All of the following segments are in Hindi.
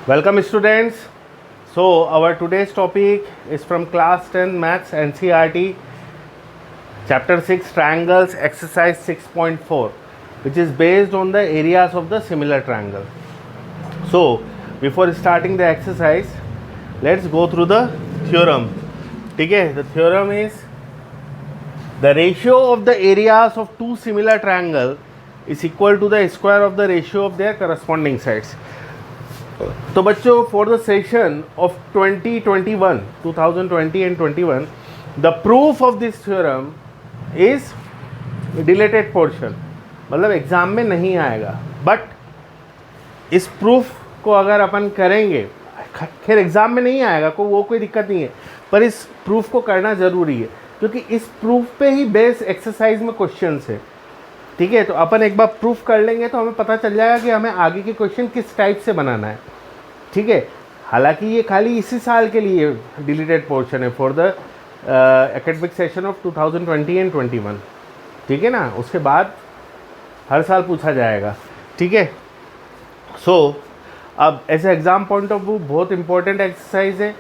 Welcome students. So our today's topic is from class 10 maths NCERT chapter 6 triangles exercise 6.4 which is based on the areas of the similar triangle. So before starting the exercise let's go through the theorem. Okay, the theorem is the ratio of the areas of two similar triangles is equal to the square of the ratio of their corresponding sides. तो बच्चों for the session of 2021 2020 and 21 the proof of this theorem is deleted portion, मतलब एग्जाम में नहीं आएगा, बट इस प्रूफ को अगर अपन करेंगे, खैर एग्जाम में नहीं आएगा वो कोई दिक्कत नहीं है, पर इस प्रूफ को करना ज़रूरी है क्योंकि इस प्रूफ पे ही बेस एक्सरसाइज में क्वेश्चन है. ठीक है, तो अपन एक बार प्रूफ कर लेंगे तो हमें पता चल जाएगा कि हमें आगे के क्वेश्चन किस टाइप से बनाना है. ठीक है, हालांकि ये खाली इसी साल के लिए डिलीटेड पोर्शन है for the academic session of 2020 and 21. ठीक है ना, उसके बाद हर साल पूछा जाएगा. ठीक है, सो अब ऐसे एग्जाम पॉइंट ऑफ व्यू बहुत इंपॉर्टेंट एक्सरसाइज है.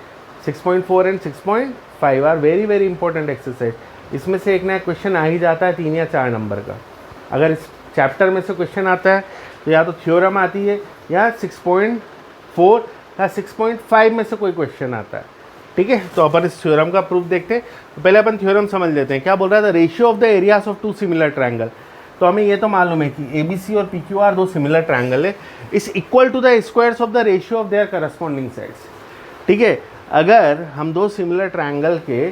6.4 and 6.5 are very very important exercise. इसमें से एक नया क्वेश्चन आ ही जाता है 3 या 4 नंबर का. अगर इस चैप्टर में से क्वेश्चन आता है तो या तो थ्योरम आती है या 6.4 या 6.5 में से कोई क्वेश्चन आता है. ठीक है, तो अपन इस थ्योरम का प्रूफ देखते हैं. तो पहले अपन थ्योरम समझ लेते हैं. क्या बोल रहा था? Ratio of the areas of two similar triangle. तो हमें ये तो मालूम है कि ABC और PQR दो सिमिलर ट्रायंगल है, is equal to the squares of the ratio of their corresponding sides. ठीक है, अगर हम दो सिमिलर ट्रायंगल के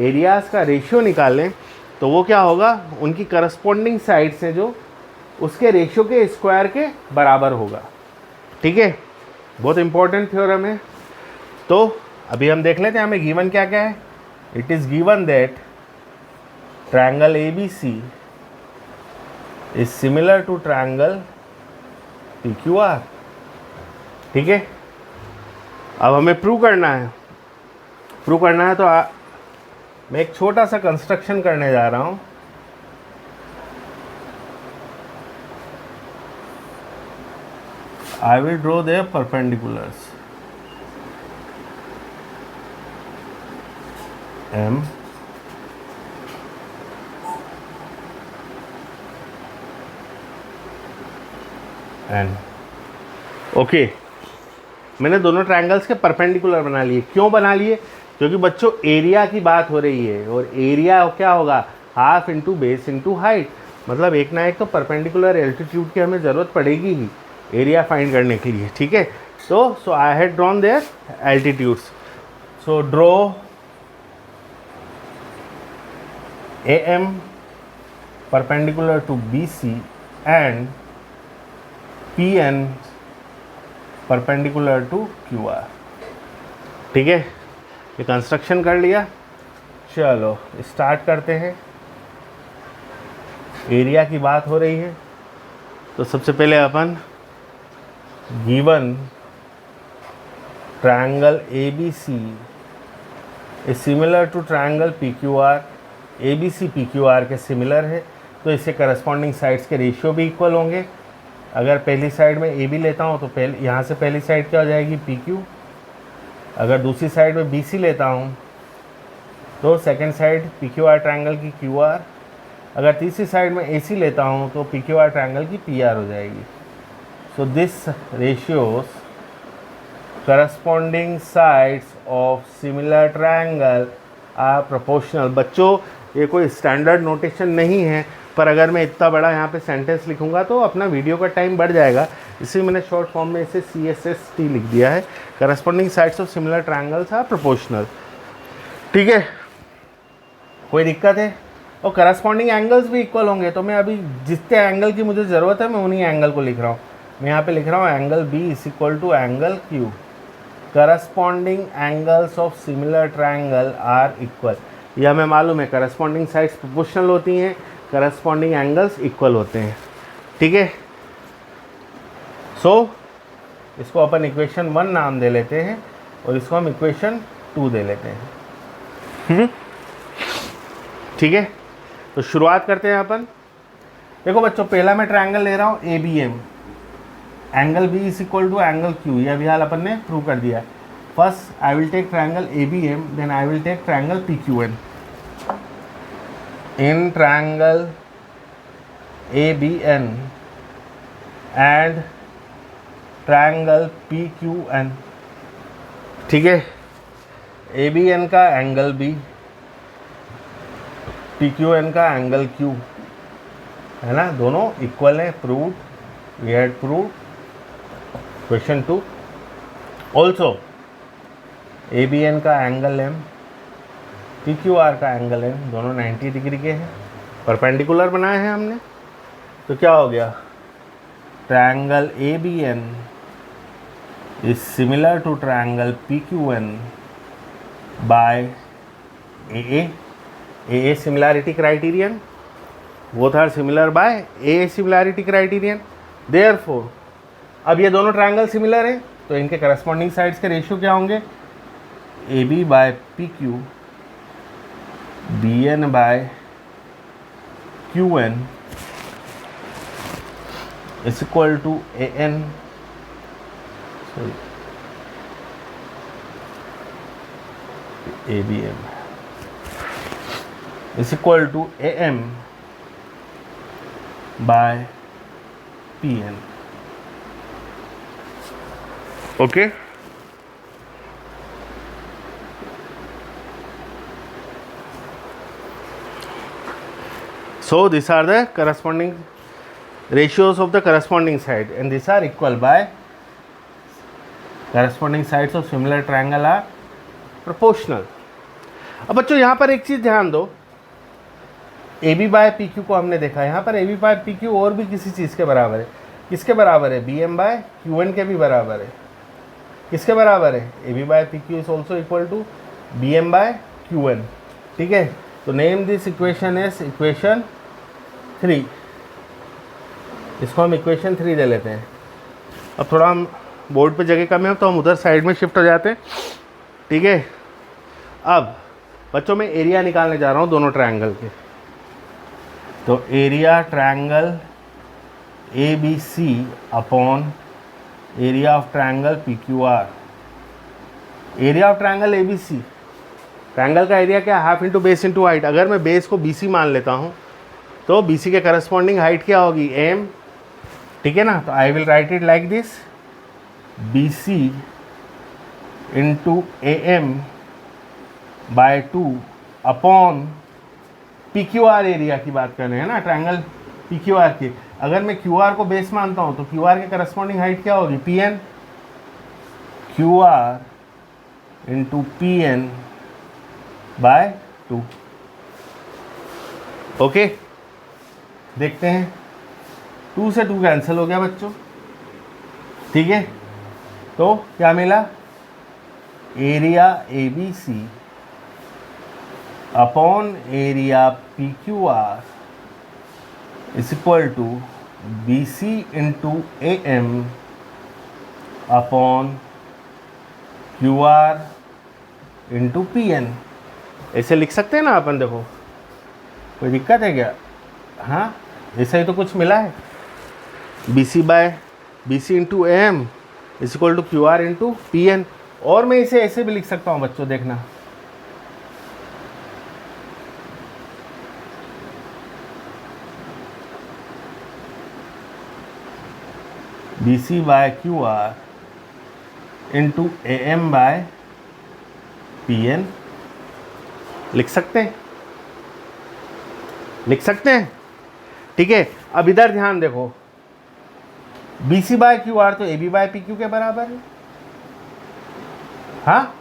एरियाज का रेशियो निकालें तो वो क्या होगा, उनकी करस्पॉन्डिंग साइड से जो उसके रेशियो के स्क्वायर के बराबर होगा. ठीक है, बहुत इंपॉर्टेंट थ्योरम है. तो अभी हम देख लेते हैं हमें गिवन क्या क्या है. It is given that triangle ABC is similar to triangle PQR. ठीक है, अब हमें प्रूव करना है. तो मैं एक छोटा सा कंस्ट्रक्शन करने जा रहा हूँ. I will draw their perpendiculars. M N. Okay, मैंने दोनों ट्रायंगल्स के परपेंडिकुलर बना लिए. क्यों बना लिए? क्योंकि बच्चों एरिया की बात हो रही है और एरिया क्या होगा, half into base into height. मतलब एक ना एक तो परपेंडिकुलर एल्टीट्यूड की हमें ज़रूरत पड़ेगी ही एरिया फाइंड करने के लिए. ठीक है, so I had drawn their altitudes. So draw AM perpendicular to BC and PN perpendicular to QR. ठीक है, ये कंस्ट्रक्शन कर लिया. चलो स्टार्ट करते हैं. एरिया की बात हो रही है तो सबसे पहले अपन given triangle ABC is similar to triangle PQR. ABC PQR के सिमिलर है तो इससे करस्पॉन्डिंग साइड्स के रेशियो भी इक्वल होंगे. अगर पहली साइड में AB लेता हूँ तो पहले यहाँ से पहली साइड क्या हो जाएगी PQ. अगर दूसरी साइड में BC लेता हूँ तो सेकंड साइड PQR ट्रायंगल की QR. अगर तीसरी साइड में AC लेता हूँ तो PQR ट्रायंगल की PR हो जाएगी. So this ratios corresponding sides of similar triangle are proportional. बच्चों ये कोई स्टैंडर्ड नोटेशन नहीं है, पर अगर मैं इतना बड़ा यहाँ पे सेंटेंस लिखूँगा तो अपना वीडियो का टाइम बढ़ जाएगा, इसलिए मैंने शॉर्ट फॉर्म में इसे CSST लिख दिया है. Corresponding sides of similar triangles are proportional. ठीक है, कोई दिक्कत है? और करस्पॉन्डिंग एंगल्स भी इक्वल होंगे. तो मैं अभी जितने एंगल की मुझे ज़रूरत है मैं उन्हीं एंगल को लिख रहा हूँ. मैं यहाँ पे लिख रहा हूँ angle B is equal to angle Q. Corresponding angles of similar triangle are equal. यह हमें मालूम है, करस्पॉन्डिंग साइड्स प्रोपोर्शनल होती हैं, करस्पॉन्डिंग एंगल्स इक्वल होते हैं. ठीक है, सो इसको अपन इक्वेशन 1 नाम दे लेते हैं और इसको हम इक्वेशन 2 दे लेते हैं. ठीक है, तो शुरुआत करते हैं अपन. देखो बच्चों, पहला मैं ट्रायंगल ले रहा हूँ ABM. Angle B is equal to angle Q, यह भी हाल अपन ने प्रूव कर दिया है. First I will take triangle A B M, then I will take triangle P Q N. In triangle A B N and triangle P Q N, ठीक है. ए बी एन का angle B, P Q N का एंगल क्यू, है ना, दोनों इक्वल है. Prove, we had prove. Question 2 also A B N का angle M, P Q R का एंगल एम, दोनों 90 डिग्री के हैं, परपेंडिकुलर बनाए हैं हमने. तो क्या हो गया, triangle A B N is similar to triangle P Q N by A similarity criterion, both are similar by A similarity criterion. Therefore अब ये दोनों ट्रायंगल सिमिलर है तो इनके करस्पॉन्डिंग साइड्स के रेशियो क्या होंगे, A B by P Q, B N by Q N is equal to A N, sorry A B M is equal to A M by P N. Okay. So these are the corresponding ratios of the corresponding side and these are equal by corresponding sides of similar triangle are proportional. अब बच्चों यहाँ पर एक चीज़ ध्यान दो, A B by P Q को हमने देखा, यहाँ पर A B by P Q और भी किसी चीज़ के बराबर है. किसके बराबर है, B M by Q N के भी बराबर है. किसके बराबर है, A B by P Q is also equal to B M by Q N. ठीक है, तो name this equation as equation 3. इसको हम इक्वेशन 3 दे लेते हैं. अब थोड़ा हम बोर्ड पे जगह कम है तो हम उधर साइड में शिफ्ट हो जाते हैं. ठीक है, अब बच्चों मैं एरिया निकालने जा रहा हूँ दोनों ट्रायंगल के. तो area triangle A B C upon area of triangle P Q R. Area of triangle A B C, triangle का एरिया क्या, half into base into height. अगर मैं बेस को बी सी मान लेता हूँ तो बी सी के करस्पॉन्डिंग हाइट क्या होगी, एम. ठीक है ना, तो I will write it like this, B C into A M by 2 upon P Q R. Area की बात कर रहे हैं ना, ट्रायंगल पी क्यू आर की. अगर मैं क्यू आर को बेस मानता हूँ तो क्यू आर के करस्पॉन्डिंग हाइट क्या होगी, P N. Q R into P N by 2. Okay, देखते हैं, 2 से 2 कैंसिल हो गया बच्चों. ठीक है, तो क्या मिला, area A B C upon area P Q R is equal to B C into A M upon Q R into P N. ऐसे लिख सकते हैं ना अपन, देखो कोई दिक्कत है क्या, हाँ ऐसा ही तो कुछ मिला है. B C into A M is equal to Q R into P N. और मैं इसे ऐसे भी लिख सकता हूँ बच्चों, देखना, B C by Q R into A M by P N. लिख सकते हैं, लिख सकते हैं. ठीक है, अब इधर ध्यान देखो, B C by Q R तो A B by P Q के बराबर है. हाँ,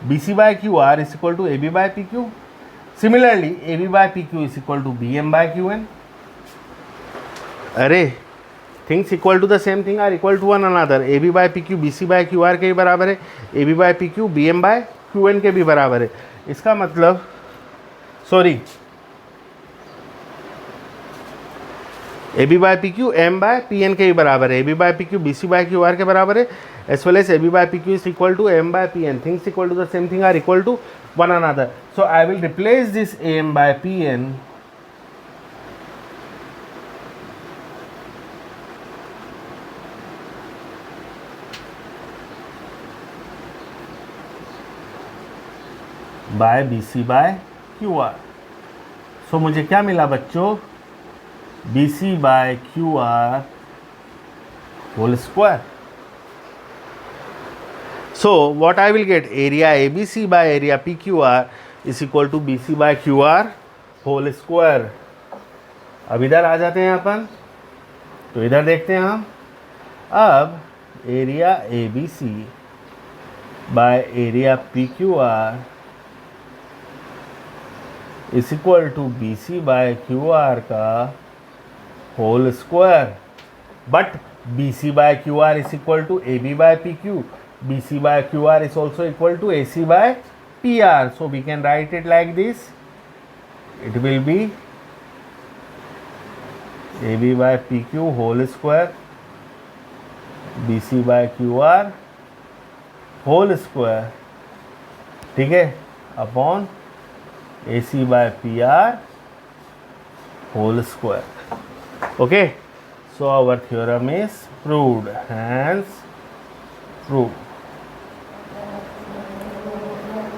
B C by Q R is equal to A B by P Q. Similarly A B by P Q is equal to B M by Q N. अरे things equal to the same thing are equal to one another. A B by P Q B C by Q R के भी बराबर है, A B by P Q B M by Q N के भी बराबर है. इसका मतलब, sorry, A B by P Q M by P N के भी बराबर है, A B by P Q B C by Q R के बराबर है, as well as A B by P Q is equal to M by P N. Things equal to the same thing are equal to one another. So I will replace this A M by P N by B C by Q R. So मुझे क्या मिला बच्चों, B C by Q R whole square. So what I will get, area A B C by area P Q R is equal to B C by Q R whole square. अब इधर आ जाते हैं अपन, तो इधर देखते हैं हम। अब area A B C by area P Q R is equal to B C by Q R का whole square. But B C by Q R is equal to A B by P Q, B C by Q R is also equal to A C by P R. So we can write it like this, it will be A B by P Q whole square B C by Q R whole square, ठीक है, upon A C by P R whole square. Okay, so our theorem is proved, hence proved.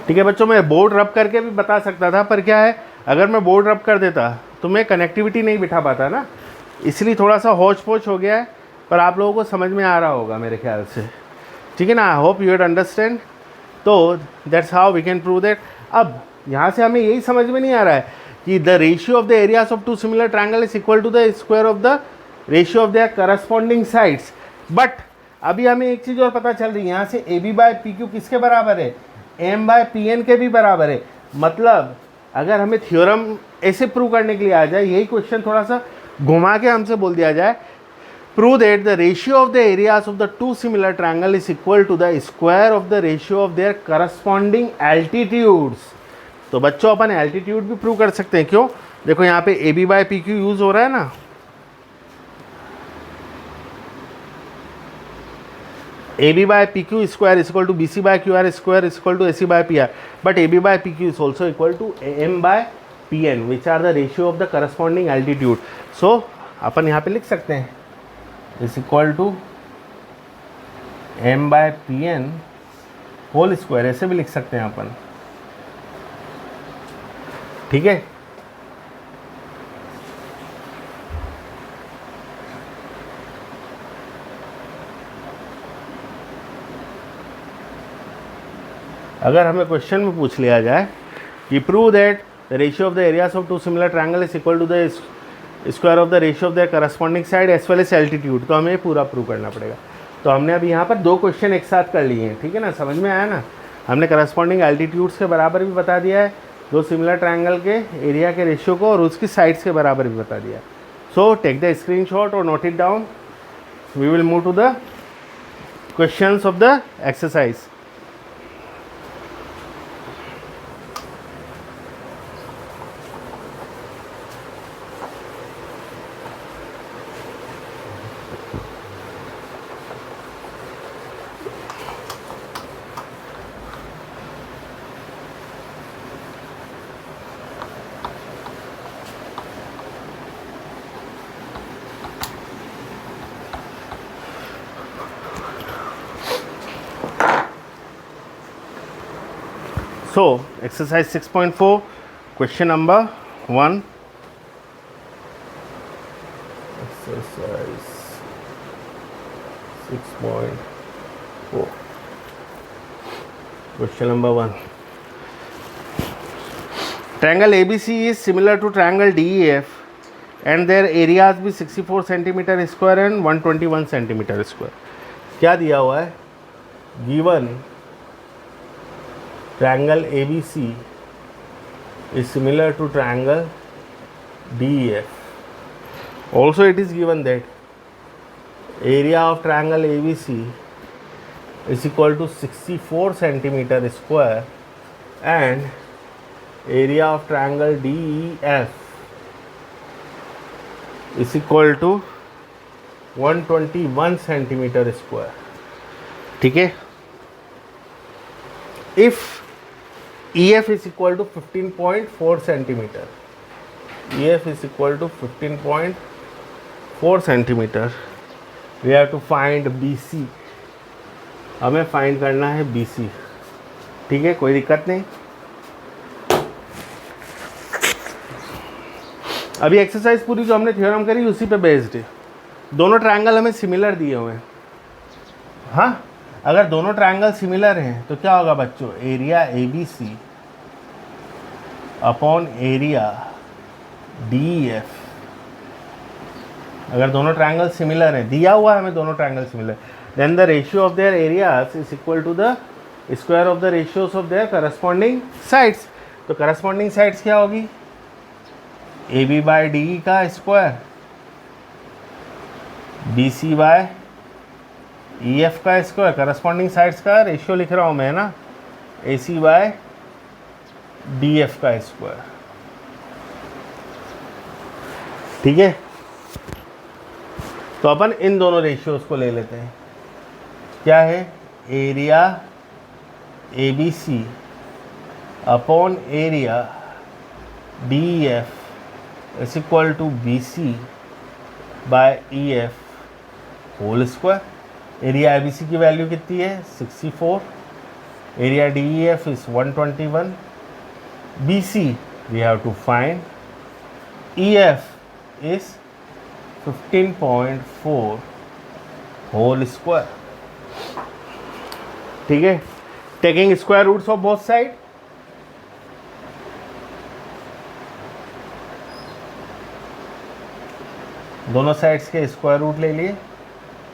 ठीक है बच्चों, मैं बोर्ड रब करके भी बता सकता था, पर क्या है, अगर मैं बोर्ड रब कर देता तो मैं कनेक्टिविटी नहीं बिठा पाता ना, इसलिए थोड़ा सा होच पोच हो गया है, पर आप लोगों को समझ में आ रहा होगा मेरे ख्याल से, ठीक है ना। I hope you had understand. तो that's how we can prove that. अब यहाँ से हमें यही समझ में नहीं आ रहा है कि the ratio of the areas of two similar triangle is equal to the square of the ratio of their corresponding sides. But अभी हमें एक चीज़ और पता चल रही है, यहाँ से A B by P Q किसके बराबर है, एम बाय पी एन के भी बराबर है। मतलब अगर हमें थ्योरम ऐसे प्रूव करने के लिए आ जाए, यही क्वेश्चन थोड़ा सा घुमा के हमसे बोल दिया जाए, prove that the ratio of the areas of the two similar triangle is equal to the square of the ratio of their corresponding altitudes। तो बच्चों अपन एल्टीट्यूड भी प्रूव कर सकते हैं। क्यों, देखो यहाँ पे A B by P Q use हो रहा है ना, A B by P Q square is equal to B C by Q R square is equal to A C by P R, but A B by P Q is also equal to M by P N which are the ratio of the corresponding altitude. So अपन यहाँ पे लिख सकते हैं is equal to M by P N whole square, ऐसे भी लिख सकते हैं अपन, ठीक है। अगर हमें क्वेश्चन में पूछ लिया जाए कि prove that the ratio of the areas of two similar triangle is equal to the square of the ratio of the corresponding side as well as altitude, तो हमें पूरा प्रूव करना पड़ेगा। तो हमने अभी यहाँ पर दो क्वेश्चन एक साथ कर लिए हैं, ठीक है ना, समझ में आया ना। हमने करस्पॉन्डिंग एल्टीट्यूड्स के बराबर भी बता दिया है, दो सिमिलर ट्रायंगल के एरिया के रेशियो को, और उसकी साइड्स के बराबर भी बता दिया। सो टेक द स्क्रीनशॉट और note it down. We will move to the questions of the exercise. So, exercise 6.4, question number 1. Exercise 6.4. Question number 1. Triangle ABC is similar to triangle DEF and their areas be 64 centimeter square and 121 centimeter square. क्या दिया हुआ है? Given triangle ABC is similar to triangle DEF. Also it is given that area of triangle ABC is equal to 64 centimeter square and area of triangle DEF is equal to 121 centimeter square, ठीक है। If EF is equal to 15.4 centimeter, EF is equal to 15.4 centimeter, we have to find BC, हमें फाइंड करना है BC, ठीक है, कोई दिक्कत नहीं। अभी एक्सरसाइज पूरी जो हमने थ्योरम करी उसी पे बेस्ड है। दोनों ट्रायंगल हमें सिमिलर दिए हुए हैं। हाँ, अगर दोनों ट्रायंगल सिमिलर हैं तो क्या होगा बच्चों, area ABC upon area DEF। अगर दोनों ट्रायंगल सिमिलर हैं, दिया हुआ है हमें दोनों triangle similar, then the ratio of their areas is equal to the square of the ratios of their corresponding sides. तो करस्पॉन्डिंग साइड्स क्या होगी, AB बाय DE का स्क्वायर, BC बाय EF का स्क्वायर। करस्पॉन्डिंग साइड्स का रेशियो लिख रहा हूँ मैं ना, AC बाय DF का स्क्वायर। ठीक है, तो अपन इन दोनों रेशियोज को ले लेते हैं। क्या है, area ABC upon area DEF is equal to BC by EF whole square. Area ABC की वैल्यू कितनी है, 64। Area DEF is 121। BC we have to find, EF is 15.4 whole square. ठीक है, taking square roots of both side, दोनों साइड्स के स्क्वायर रूट ले लिए।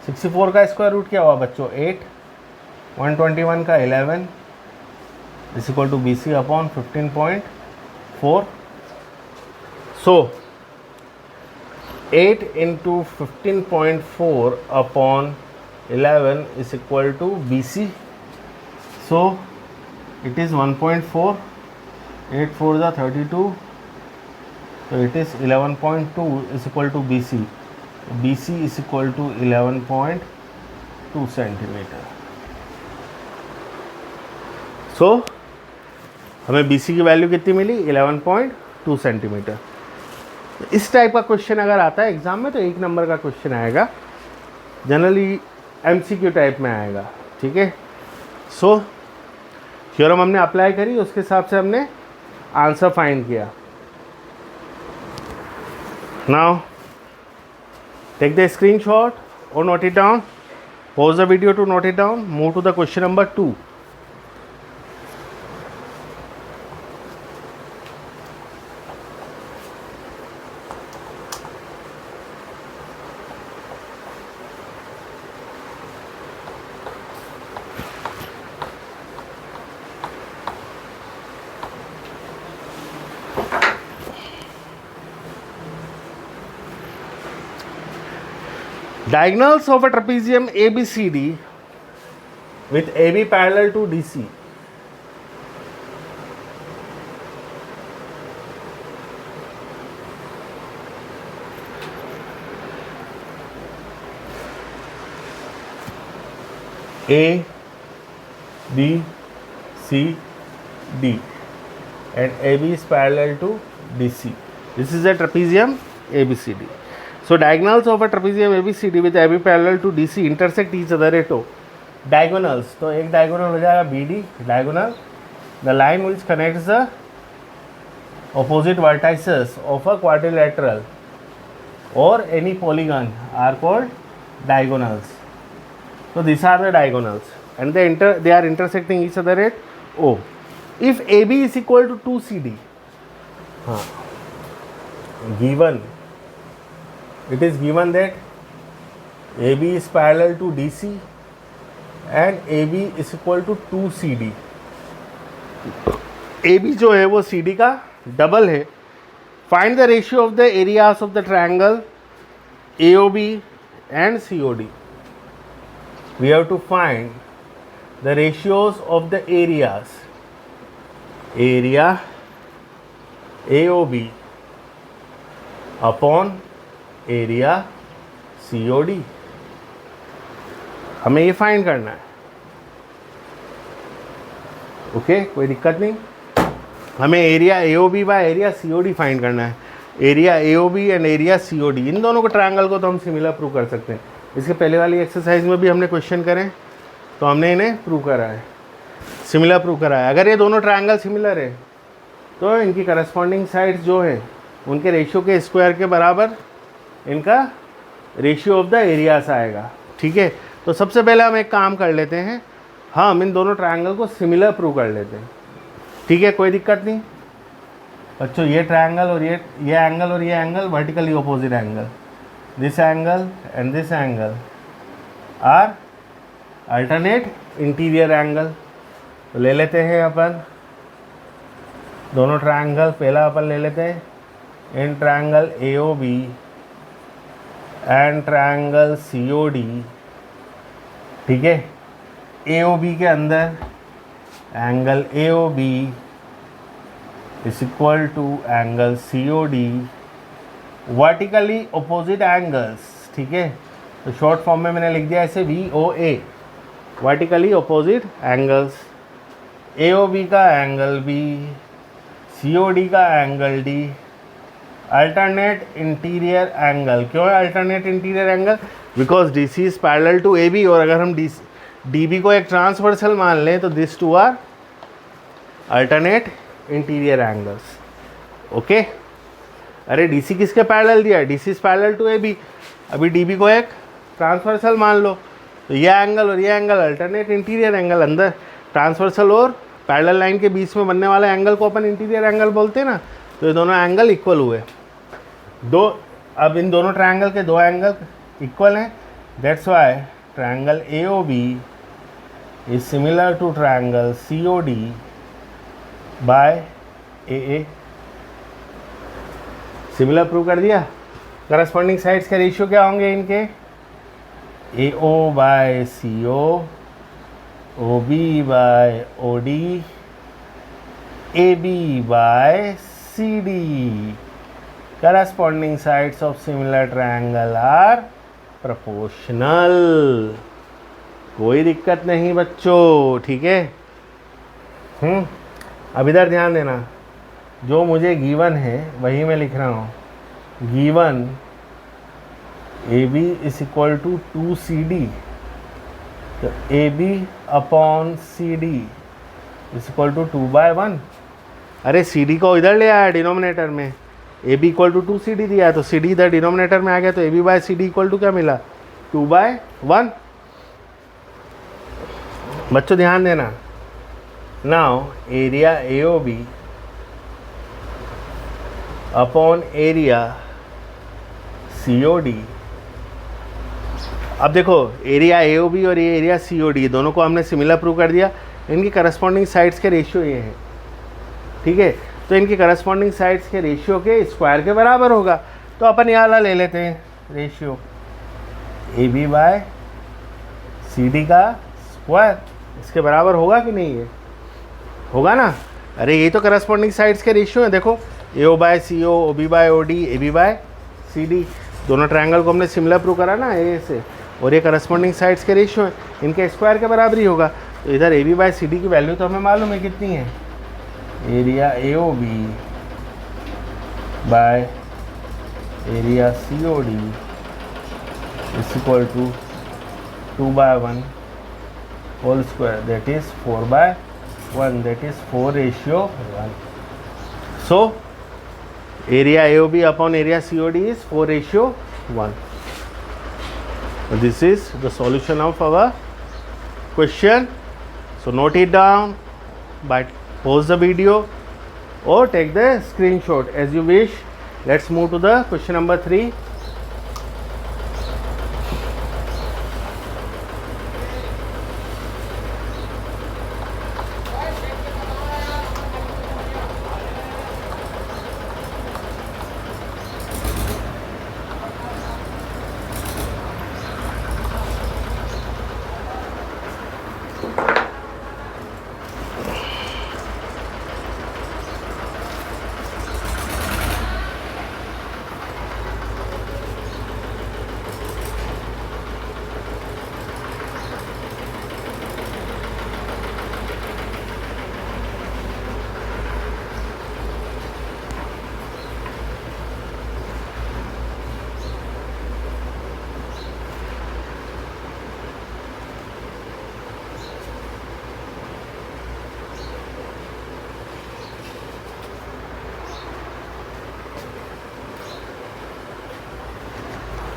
64 का स्क्वायर रूट क्या हुआ बच्चों, 8। 121 का 11 is equal to BC upon 15.4। So 8 into 15.4 upon 11 is equal to BC. So it is 1.4, 8 4 is 32, so it is 11.2 is equal to BC. BC is equal to 11.2 centimeter. So हमें BC की वैल्यू कितनी मिली, 11.2 सेंटीमीटर। इस टाइप का क्वेश्चन अगर आता है एग्जाम में तो 1 नंबर का क्वेश्चन आएगा, जनरली MCQ टाइप में आएगा। ठीक है, सो थ्योरम हमने अप्लाई करी, उसके हिसाब से हमने आंसर फाइंड किया। नाउ टेक द स्क्रीनशॉट और note it down, pause the video to note it down, move to the question number 2। Diagonals of a trapezium ABCD with AB parallel to DC. A, B, C, D and AB is parallel to DC. This is a trapezium ABCD. So diagonals of a trapezium ABCD with AB parallel to DC intersect each other at O. Diagonals, तो एक diagonal हो जाएगा BD diagonal, the line which connects the opposite vertices of a quadrilateral or any polygon are called diagonals. So these are the diagonals and they are intersecting each other at O. If AB is equal to 2CD, given, it is given that AB is parallel to DC and AB is equal to 2CD. AB जो है वो CD का डबल है। Find the ratio of the areas of the triangle AOB and COD. We have to find the ratios of the areas, area AOB upon area COD। हमें ये फाइंड करना है। ओके, कोई दिक्कत नहीं। हमें area AOB by area COD find करना है। Area AOB and area COD, इन दोनों को ट्रायंगल को तो हम सिमिलर प्रूव कर सकते हैं। इसके पहले वाली एक्सरसाइज में भी हमने क्वेश्चन करें तो हमने इन्हें प्रूव करा है, सिमिलर प्रूव करा है। अगर ये दोनों ट्रायंगल सिमिलर है तो इनकी करस्पॉन्डिंग साइड्स जो है उनके रेशियो के स्क्वायर के बराबर इनका रेशियो ऑफ द एरियास आएगा। ठीक है, तो सबसे पहले हम एक काम कर लेते हैं, हम इन दोनों ट्रायंगल को सिमिलर प्रूव कर लेते हैं। ठीक है, कोई दिक्कत नहीं बच्चों। ये ट्रायंगल और ये एंगल और ये angle vertically opposite angle, this angle and this angle are alternate interior angle. तो ले लेते हैं अपन दोनों ट्रायंगल। पहला अपन ले लेते हैं इन triangle AOB and triangle COD। ठीक है, AOB के अंदर angle AOB is equal to angle COD, vertically opposite angles. ठीक है, तो शॉर्ट फॉर्म में मैंने लिख दिया ऐसे VOA, vertically opposite angles. AOB का एंगल B, COD का angle D, alternate interior angle. क्यों है alternate interior angle? Because DC is parallel to AB, और अगर हम DB को एक ट्रांसवर्सल मान लें तो this two are alternate interior angles. Okay, अरे DC किसके पैरेलल दिया है? DC is parallel to AB। अभी DB को एक ट्रांसवर्सल मान लो, तो ये एंगल और ये एंगल अल्टरनेट इंटीरियर एंगल। अंदर ट्रांसवर्सल और पैरेलल लाइन के बीच में बनने वाले एंगल को अपन इंटीरियर एंगल बोलते हैं ना। तो ये दोनों एंगल इक्वल हुए दो। अब इन दोनों ट्रायंगल के दो एंगल इक्वल हैं, that's why triangle AOB is similar to triangle COD by AA। Similar prove कर दिया। करस्पॉन्डिंग साइड्स के रेशियो क्या होंगे इनके? AO by CO, OB by OD, AB by CD। Corresponding sides of similar triangle are proportional। कोई दिक्कत नहीं बच्चों, ठीक है। अब इधर ध्यान देना, जो मुझे गिवन है वही मैं लिख रहा हूँ। Given AB is equal to 2CD, तो AB upon CD is equal to 2/1। अरे CD को इधर ले आया डिनोमिनेटर में, AB इक्वल टू 2CD दिया है, तो CD इधर डिनोमिनेटर में आ गया, तो AB by CD equal to क्या मिला? 2/1। बच्चों ध्यान देना, now area AOB upon area COD। अब देखो एरिया AOB और ये एरिया COD दोनों को हमने सिमिलर प्रूव कर दिया। इनकी करस्पॉन्डिंग साइड्स के रेशियो ये हैं। ठीक है, तो इनकी करस्पॉन्डिंग साइड्स के रेशियो के स्क्वायर के बराबर होगा। तो अपन ये वाला ले लेते हैं रेशियो, AB बाय CD का स्क्वायर इसके बराबर होगा कि नहीं? है होगा ना। अरे ये तो करस्पॉन्डिंग साइड्स के रेशियो हैं। देखो AO by CO, OB by OD, AB by CD, दोनों ट्रायंगल को हमने सिमिलर प्रूव करा ना A से, और ये करस्पॉन्डिंग साइड्स के रेशियो हैं, इनके स्क्वायर के बराबर ही होगा। तो इधर AB बाय CD की वैल्यू तो हमें मालूम है कितनी है। Area AOB by area COD is equal to 2/1 whole square, that is 4/1, that is 4:1। So area AOB upon area COD is 4:1। This is the solution of our question. So note it down by pause the video or take the screenshot as you wish. Let's move to the question number 3.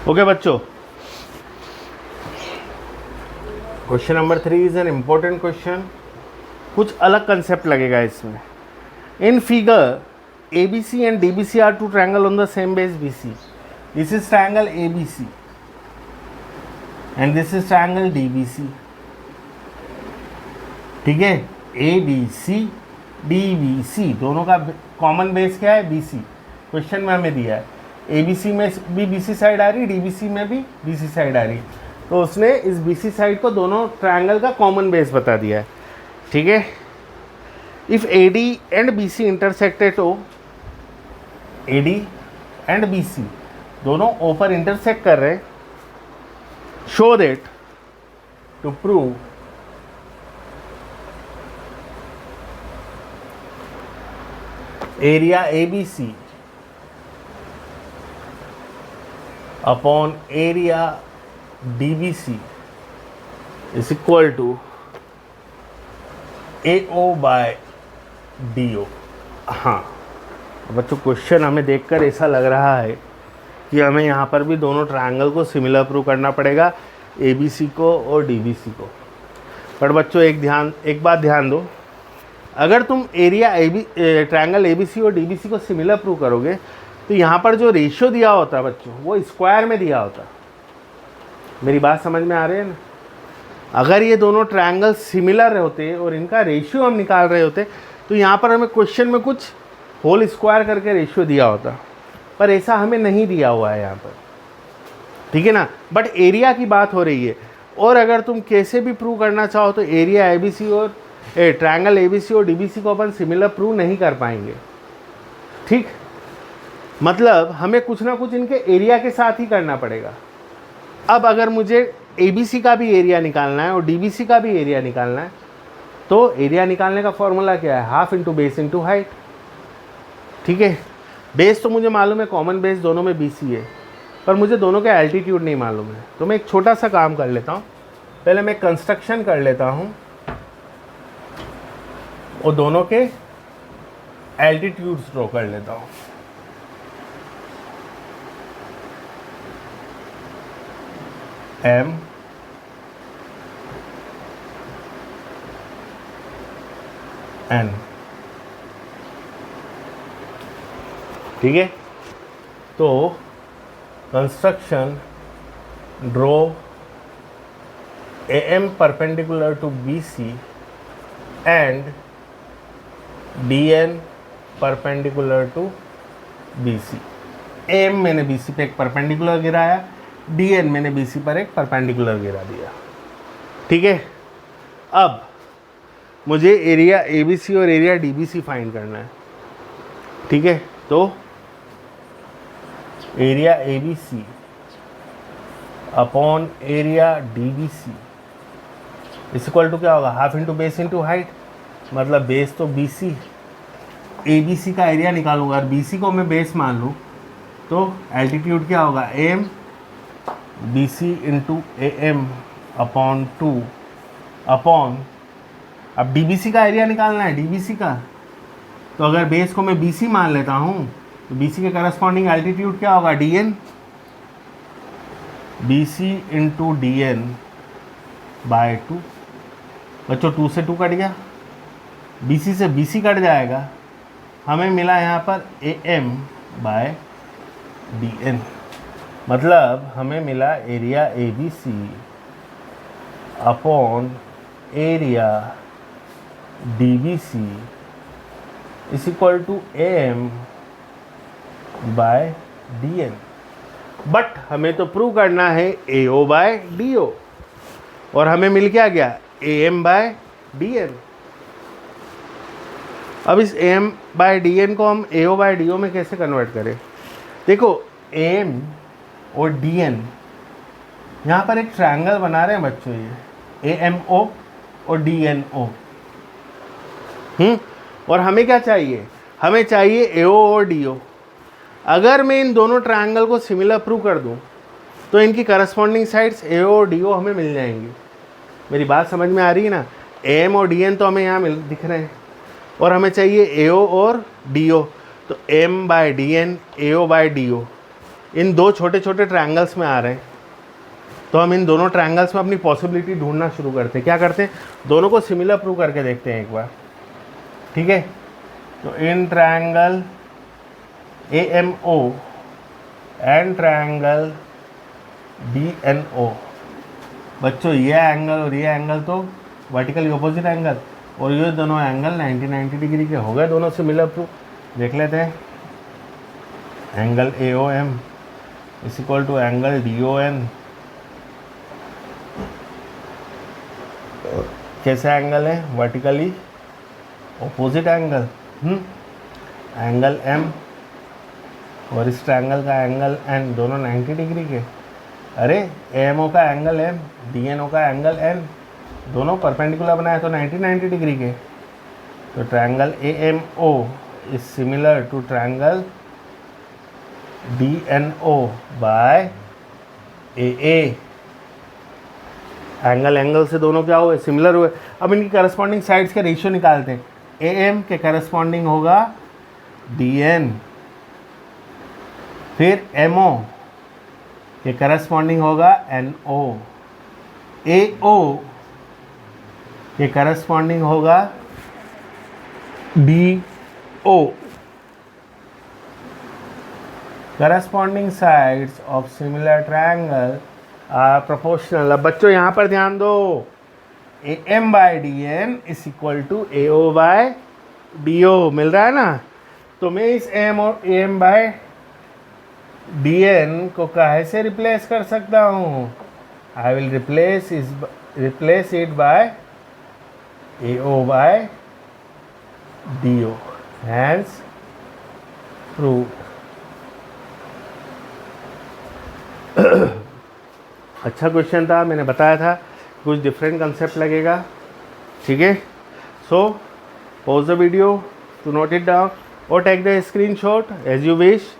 Okay बच्चों, question number 3 is an important question. कुछ अलग कंसेप्ट लगेगा इसमें. In figure ABC and DBC are two triangle on the same base BC. This is triangle ABC and this is triangle DBC. ठीक है, ABC DBC दोनों का कॉमन बेस क्या है? BC. क्वेश्चन में हमें दिया है ABC में भी BC साइड आ रही, DBC में भी BC साइड आ रही, तो उसने इस BC साइड को दोनों ट्रायंगल का कॉमन बेस बता दिया है. ठीक है. If AD and BC intersected, तो AD एंड BC दोनों O पर इंटरसेक्ट कर रहे हैं. Show that to prove area ABC upon area DBC is equal to AO by DO. हाँ बच्चों, क्वेश्चन हमें देखकर ऐसा लग रहा है कि हमें यहाँ पर भी दोनों ट्रायंगल को सिमिलर प्रूव करना पड़ेगा, ABC को और DBC को. पर बच्चों एक बात ध्यान दो, अगर तुम एरिया ट्रायंगल ABC और DBC को सिमिलर प्रूव करोगे तो यहाँ पर जो रेशियो दिया होता बच्चों वो स्क्वायर में दिया होता. मेरी बात समझ में आ रही है ना? अगर ये दोनों ट्रायंगल सिमिलर होते और इनका रेशियो हम निकाल रहे होते तो यहाँ पर हमें क्वेश्चन में कुछ होल स्क्वायर करके रेशियो दिया होता, पर ऐसा हमें नहीं दिया हुआ है यहाँ पर. ठीक है ना. बट एरिया की बात हो रही है, और अगर तुम कैसे भी प्रूव करना चाहो तो एरिया ABC और ट्रायंगल ABC और DBC को अपन सिमिलर प्रूव नहीं कर पाएंगे. ठीक, मतलब हमें कुछ ना कुछ इनके एरिया के साथ ही करना पड़ेगा. अब अगर मुझे ABC का भी एरिया निकालना है और DBC का भी एरिया निकालना है तो एरिया निकालने का फॉर्मूला क्या है? Half into base into height. ठीक है. बेस तो मुझे मालूम है, कॉमन बेस दोनों में BC है, पर मुझे दोनों का एल्टीट्यूड नहीं मालूम है. तो मैं एक छोटा सा काम कर लेता हूँ. पहले मैं कंस्ट्रक्शन कर लेता हूँ और दोनों के एल्टीट्यूड्स ड्रॉ कर लेता हूँ. M N. ठीक है. तो construction draw AM perpendicular to BC and DN perpendicular to BC. AM मैंने BC पे एक परपेंडिकुलर गिराया, DN मैंने BC पर एक परपेंडिकुलर गिरा दिया. ठीक है. अब मुझे एरिया ABC और एरिया DBC फाइंड करना है. ठीक है. तो area ABC upon area DBC इस इक्वल टू क्या होगा? Half into base into height. मतलब बेस तो BC, ABC का एरिया निकालूंगा और BC को मैं बेस मान लूँ तो एल्टीट्यूड क्या होगा? AM BC into AM upon 2 upon, अब DBC का एरिया निकालना है DBC का, तो अगर बेस को मैं BC मान लेता हूँ तो BC के करस्पॉन्डिंग एल्टीट्यूड क्या होगा? DN. BC into DN by 2. बच्चों 2 से 2 कट गया, BC से BC कट जाएगा, हमें मिला यहाँ पर AM बाय DN. मतलब हमें मिला area ABC upon area DBC is equal to AM by DN. But हमें तो प्रूव करना है AO बाय DO, और हमें मिल क्या गया? AM by DN. अब इस AM बाय DN को हम AO बाय DO में कैसे कन्वर्ट करें? देखो AM और DN यहाँ पर एक ट्रायंगल बना रहे हैं बच्चों, ये AMO और DNO. और हमें क्या चाहिए? हमें चाहिए AO और DO. अगर मैं इन दोनों ट्रायंगल को सिमिलर प्रूव कर दूं तो इनकी करस्पॉन्डिंग साइड्स AO और DO हमें मिल जाएंगी. मेरी बात समझ में आ रही है ना? AM और DN तो हमें यहाँ दिख रहे हैं, और हमें चाहिए AO और DO. तो M by DN AO by DO. इन दो छोटे छोटे ट्रायंगल्स में आ रहे हैं, तो हम इन दोनों ट्रायंगल्स में अपनी पॉसिबिलिटी ढूंढना शुरू करते हैं। क्या करते हैं, दोनों को सिमिलर प्रूव करके देखते हैं एक बार, ठीक है। तो in triangle AMO and triangle DNO, बच्चों ये एंगल और ये एंगल तो वर्टिकली ऑपोजिट एंगल, और ये दोनों एंगल 90 डिग्री के हो गए, दोनों सिमिलर प्रूफ। देख लेते हैं, angle AOM is equal to angle DON। कैसा एंगल है, vertically opposite angle. Angle M और इस ट्रायंगल का एंगल N दोनों 90 डिग्री के। अरे AMO का एंगल M, DNO का एंगल N, दोनों परपेंडिकुलर बनाए तो 90 डिग्री के। तो triangle AMO is similar to triangle DNO by AA। Angle से दोनों क्या हुए, सिमिलर हुए। अब इनकी करस्पॉन्डिंग साइड्स के रेशियो निकालते हैं। AM के करस्पॉन्डिंग होगा DN, फिर MO के करस्पॉन्डिंग होगा NO, AO के करस्पॉन्डिंग होगा DO। Corresponding sides of similar triangle are proportional. अब बच्चों यहाँ पर ध्यान दो, AM by DN is equal to AO by DO, मिल रहा है ना। तो मैं इस AM और AM बाय DN को काहे से रिप्लेस कर सकता हूँ, I will replace it by AO by DO, hence prove. अच्छा क्वेश्चन था, मैंने बताया था कुछ डिफरेंट कंसेप्ट लगेगा, ठीक है। So pause the video to note it down और take the screenshot as you wish.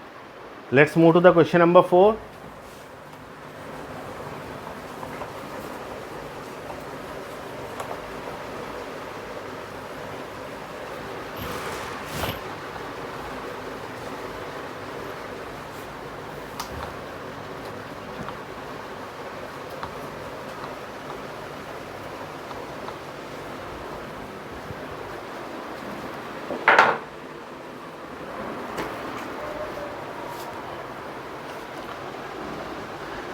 Let's move to the question number 4.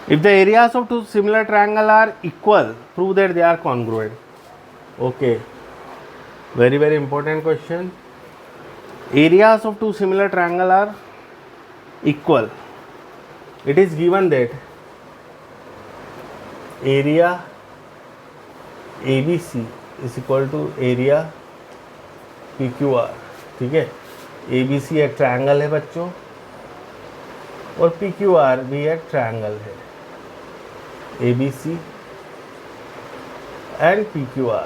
If the areas of two similar triangles are equal, prove that they are congruent. Okay, very important question. Areas of two similar triangles are equal. It is given that area ABC is equal to area PQR, ठीक है। ABC एक ट्रायंगल है बच्चों, और PQR भी एक ट्रायंगल है। ABC एंड PQR,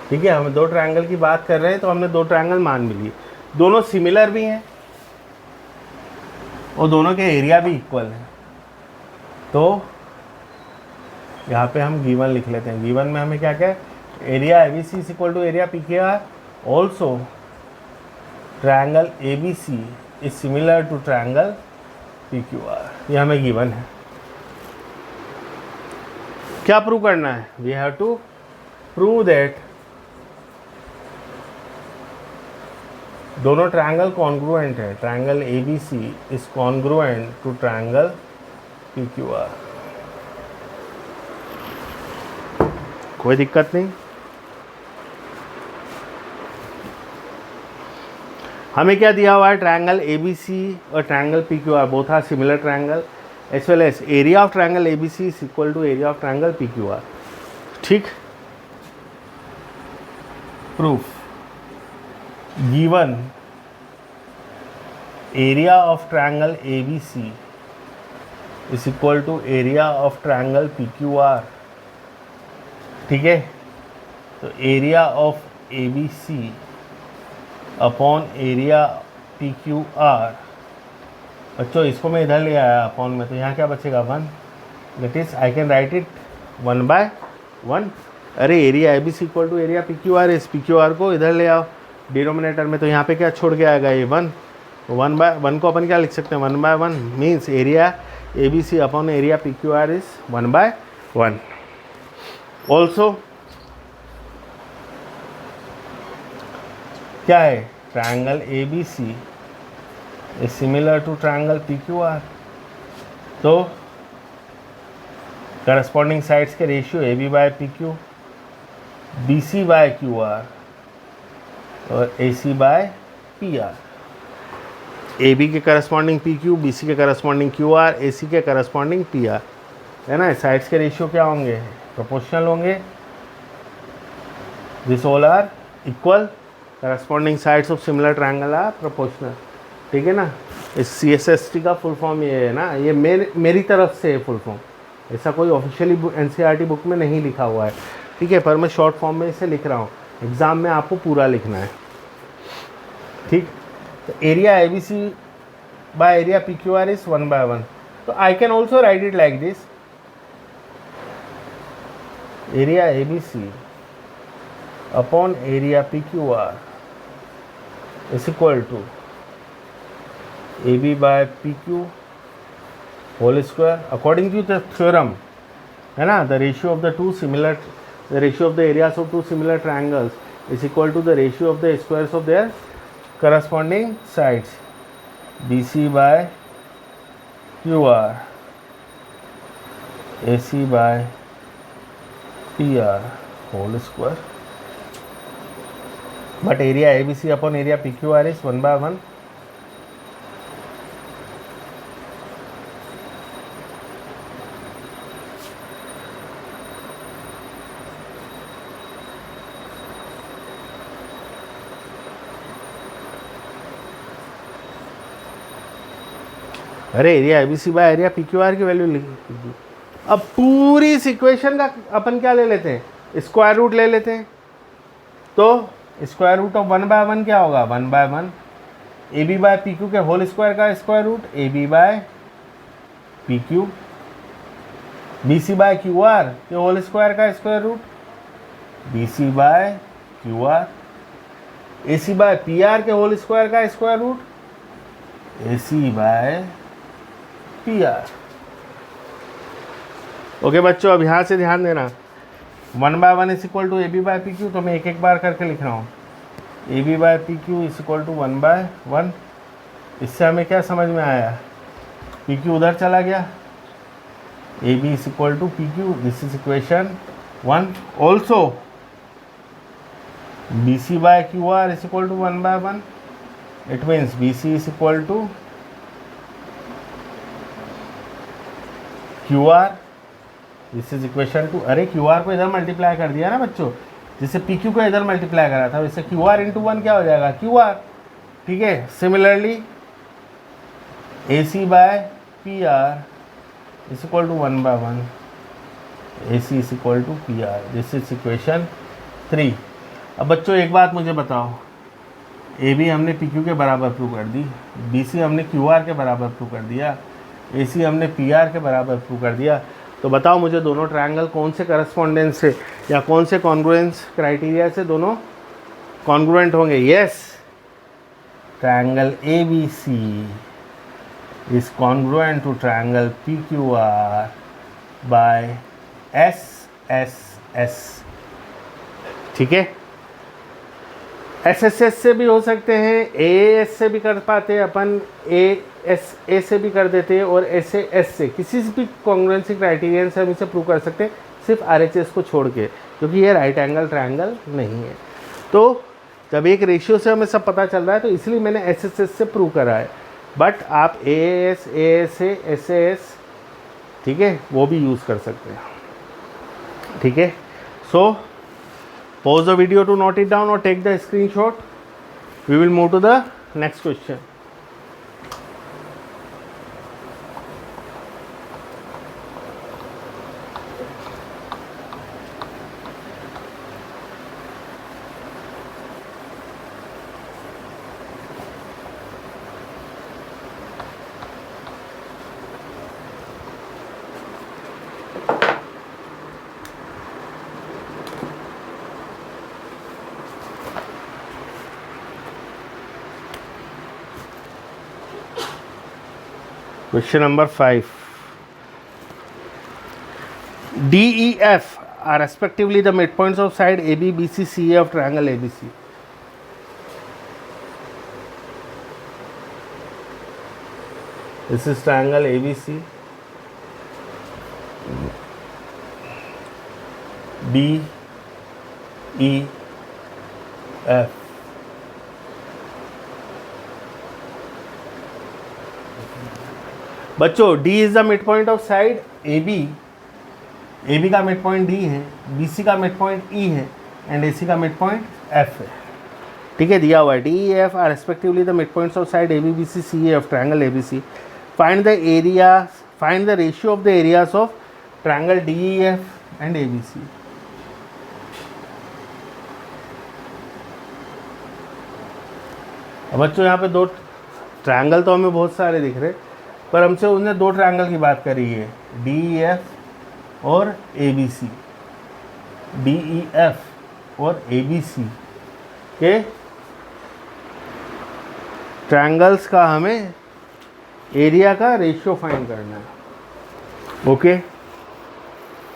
ठीक है। हम दो ट्रायंगल की बात कर रहे हैं, तो हमने दो ट्रायंगल मान भी लिए, दोनों सिमिलर भी हैं और दोनों के एरिया भी इक्वल हैं। तो यहाँ पे हम गिवन लिख लेते हैं। गिवन में हमें क्या क्या है, area ABC is equal to area PQR, also triangle ABC is similar to triangle PQR, ये हमें गिवन है। क्या प्रूव करना है, we have to prove that दोनों ट्रायंगल कॉन्ग्रुएंट है। Triangle ABC is congruent to triangle PQR। कोई दिक्कत नहीं। हमें क्या दिया हुआ है, ट्रायंगल ABC और triangle PQR both are similar triangle, as well as area of triangle ABC is equal to area of triangle PQR, ठीक। Proof, given area of triangle ABC is equal to area of triangle PQR, ठीक है। तो area of ABC upon area PQR, बच्चों इसको मैं इधर ले आया अपॉन में, तो यहाँ क्या बचेगा 1, that is I can write it 1/1। अरे area ABC equal to area PQR, इस PQR को इधर ले आओ डिनोमिनेटर में, तो यहाँ पे क्या छोड़ के आएगा, ये 1। 1/1 को अपन क्या लिख सकते हैं, 1/1 means area A B C upon area P Q R is 1/1. Also क्या है, triangle A B C is similar to triangle P Q R. तो करस्पॉन्डिंग साइड्स के ratio A B by P Q, B C by Q R और A C by P R. A B के corresponding P Q, B C के corresponding Q R, A C के करस्पॉन्डिंग पी आर, है ना. साइड्स के रेशियो क्या होंगे, प्रोपोर्शनल होंगे. This all are equal. Corresponding sides of similar triangle are proportional. ठीक है ना. इस CSST का फुल फॉर्म ये है ना, ये मेरी तरफ से है फुल फॉर्म. ऐसा कोई ऑफिशियली NCERT बुक में नहीं लिखा हुआ है. ठीक है, पर मैं शॉर्ट फॉर्म में इसे लिख रहा हूँ. एग्ज़ाम में आपको पूरा लिखना है. ठीक. तो area A B C by area P Q R is 1/1. तो I can also write it like this. Area A B C upon area P Q R is equal to A B by P Q whole square according to the theorem, है ना. The ratio of the ratio of the areas of two similar triangles is equal to the ratio of the squares of there corresponding sides, BC by QR, AC by PR whole square. But area ABC upon area PQR is 1/1. अरे area A B C by area P Q R की वैल्यू लिख. अब पूरी इस इक्वेशन का अपन क्या ले लेते हैं, स्क्वायर रूट ले लेते हैं. तो स्क्वायर रूट ऑफ 1/1 क्या होगा, 1/1 A B by P Q के होल स्क्वायर का square root, A B by P Q, B C by Q R के होल स्क्वायर का square root, B C by Q R, A C by P R के होल स्क्वायर का square root, A C by P R. Okay बच्चों, अब यहाँ से ध्यान देना. 1/1 is equal to A B by P Q. तो मैं एक एक बार करके लिख रहा हूँ. A B by P Q is equal to 1/1. इससे हमें क्या समझ में आया, पी क्यू उधर चला गया. A B is equal to P Q, this is equation 1. Also B C by Q R is equal to 1/1. It means B C is equal to Q R, this is equation 2. अरे क्यू आर को इधर मल्टीप्लाई कर दिया ना बच्चों, जिससे पी क्यू को इधर मल्टीप्लाई करा था, वैसे क्यू आर इंटू 1 क्या हो जाएगा, क्यू आर. ठीक है. Similarly A C by P R is equal to 1/1, A C is equal to P R, this is equation 3. अब बच्चों एक बात मुझे बताओ, ए बी हमने पी क्यू के बराबर प्रूव कर दी, बी सी हमने क्यू आर के बराबर प्रूव कर दिया, ए सी हमने पी आर के बराबर प्रूव कर दिया. तो बताओ मुझे दोनों ट्रायंगल कौन से करस्पॉन्डेंस से या कौन से कॉन्ग्रुएंस क्राइटेरिया से दोनों कॉन्ग्रुएंट होंगे. Yes, triangle A B C is congruent to triangle P Q R by S S S. ठीक है. एस एस एस से भी हो सकते हैं, ए एस से भी कर पाते हैं अपन, ए से भी कर देते हैं, और एस से किसी भी कॉन्ग्रुएंसी क्राइटेरियन से हम इसे प्रूव कर सकते हैं, सिर्फ RHS को छोड़ के, क्योंकि ये राइट एंगल ट्रायंगल नहीं है. तो जब एक रेशियो से हमें सब पता चल रहा है तो इसलिए मैंने SSS से प्रूव करा है. बट आप AAS, ASA, SAS, ठीक है, वो भी यूज़ कर सकते हैं. ठीक है. सो pause the video to note it down or take the screenshot. We will move to the next question. Question number 5. D, E, F are respectively the midpoints of side AB, BC, CA of triangle ABC. This is triangle ABC. D, E, F. बच्चों D is the mid point of side AB. AB का मिड पॉइंट D है, BC का मिड पॉइंट E है एंड AC का मिड पॉइंट F है. ठीक है, दिया हुआ है. D, E, F are respectively the mid points of side AB, BC, CA of triangle ABC. Find the area, find the ratio of the areas of triangle DEF and ABC. अब बच्चों यहाँ पे दो ट्रायंगल तो हमें बहुत सारे दिख रहे, पर हमसे उसने दो ट्रायंगल की बात करी है, DEF और ABC. DEF और ABC के ट्रायंगल्स का हमें एरिया का रेशियो फाइंड करना है. ओके,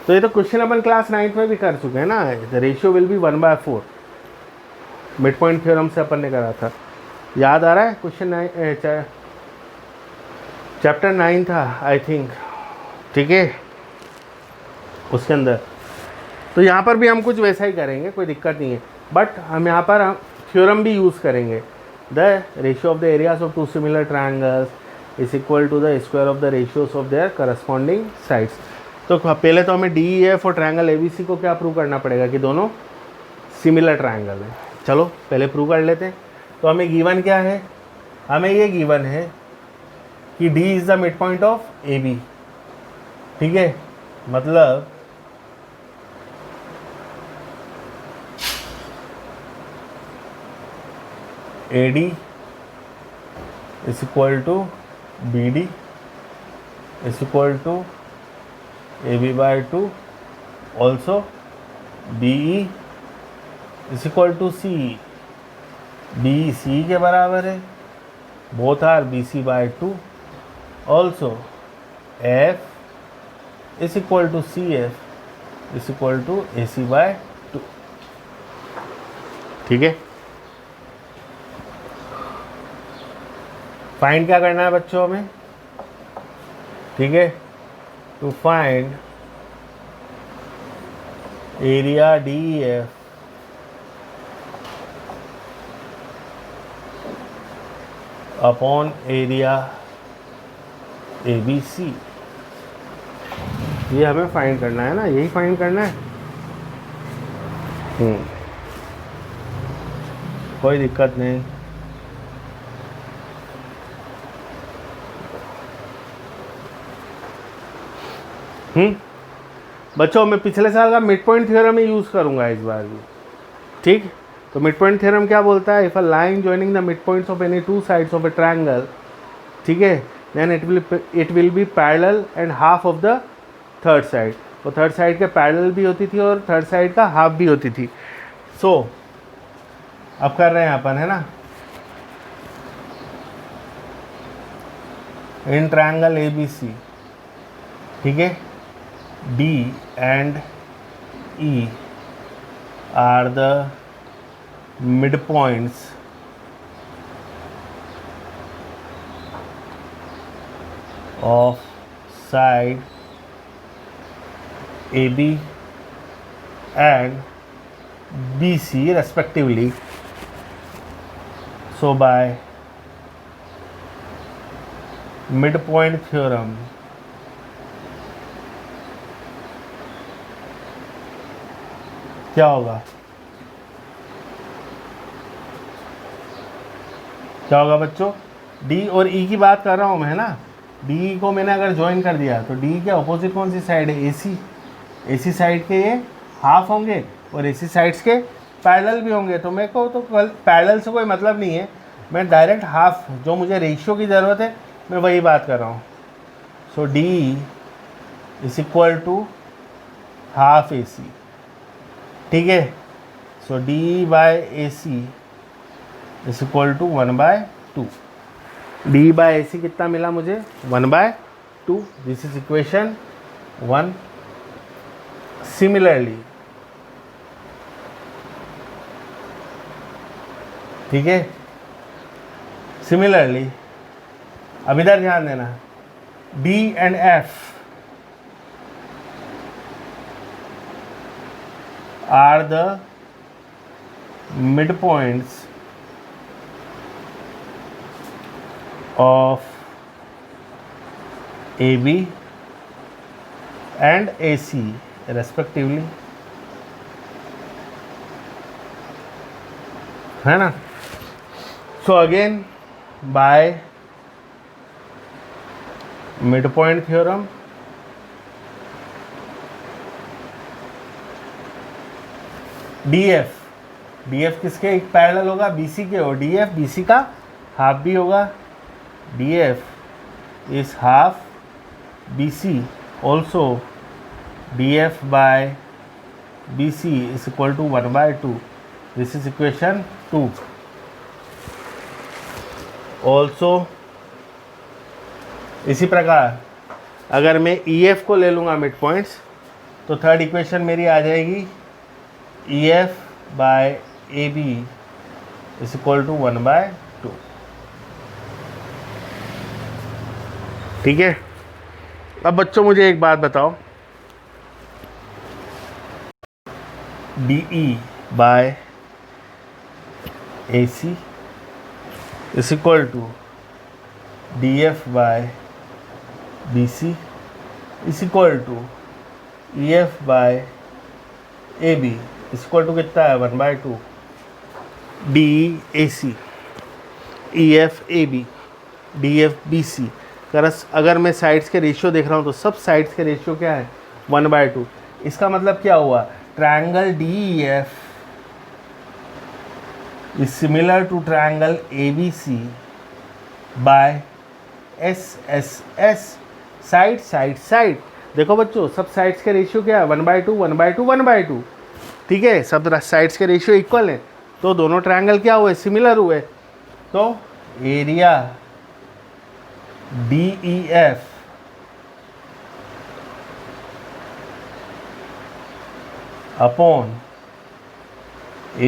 तो ये तो क्वेश्चन अपन क्लास 9 में भी कर चुके हैं ना. The ratio will be 1/4. Mid point theorem से अपन ने करा था. याद आ रहा है? क्वेश्चन 9 चैप्टर 9 था आई थिंक. ठीक है, उसके अंदर तो यहाँ पर भी हम कुछ वैसा ही करेंगे, कोई दिक्कत नहीं है. बट हम यहाँ पर थ्योरम भी यूज़ करेंगे. The ratio of the areas of two similar triangles is equal to the square of the ratios of their corresponding sides. तो पहले तो हमें DEF और ट्रायंगल ABC को क्या प्रूव करना पड़ेगा कि दोनों सिमिलर ट्रायंगल हैं. चलो पहले प्रूव कर लेते हैं. तो हमें गिवन क्या है? हमें ये गिवन है कि D is the mid point of AB. ठीक है, मतलब AD is equal to BD is equal to AB/2. Also BE is equal to CE. BE CE के बराबर है. Both are BC/2. Also F is equal to CF is equal to AC/2. ठीक है, फाइंड क्या करना है बच्चों हमें? ठीक है, to find area DEF upon area ABC. ये हमें फाइंड करना है ना, यही फाइंड करना है. कोई दिक्कत नहीं. बच्चों मैं पिछले साल का मिड पॉइंट थ्योरम ही यूज़ करूंगा इस बार भी. ठीक, तो मिड पॉइंट थ्योरम क्या बोलता है? If a line joining the mid points of any two sides of a triangle, ठीक है, then it will be parallel and half of the third side. तो थर्ड साइड के पैरेलल भी होती थी और थर्ड साइड का हाफ भी होती थी. सो अब कर रहे हैं अपन, है ना, इन ट्रायंगल ABC. ठीक है, D and E are the midpoints of side AB and BC respectively. So by midpoint theorem, क्या होगा? क्या होगा बच्चों? D और E की बात कर रहा हूँ मैं, है ना. D को मैंने अगर ज्वाइन कर दिया तो D के अपोजिट कौन सी साइड है? AC. AC साइड के ये हाफ होंगे और AC साइड्स के पैरेलल भी होंगे. तो मेरे को तो पैरेलल से कोई मतलब नहीं है, मैं डायरेक्ट हाफ, जो मुझे रेशियो की ज़रूरत है मैं वही बात कर रहा हूँ. So D is equal to half AC. ठीक है, so D/AC is equal to 1/2. D by A C कितना मिला मुझे 1/2. This is equation 1. सिमिलरली, ठीक है, सिमिलरली अब इधर ध्यान देना, D and F R the mid points of AB and AC respectively, है ना. So again by midpoint theorem DF किसके एक पैरेलल होगा, BC के, और DF BC का हाफ भी होगा. DF is half BC. Also DF by BC is equal to 1/2. This is equation 2. Also इसी प्रकार अगर मैं EF को ले लूँगा मिड पॉइंट्स, तो थर्ड इक्वेशन मेरी आ जाएगी EF by AB is equal to 1/2. ठीक है. अब बच्चों मुझे एक बात बताओ, DE by AC is equal to DF by BC is equal to EF by AB is equal to कितना है 1/2. DE AC EF AB DF BC अगर मैं साइड्स के रेशियो देख रहा हूँ तो सब साइड्स के रेशियो क्या है 1/2. इसका मतलब क्या हुआ, triangle DEF is similar to triangle ABC by SSS. Side side side, देखो बच्चों सब साइड्स के रेशियो क्या है 1/2 1/2 1/2. ठीक है, सब साइड्स के रेशियो इक्वल है, तो दोनों ट्रायंगल क्या हुए, सिमिलर हुए. तो area DEF upon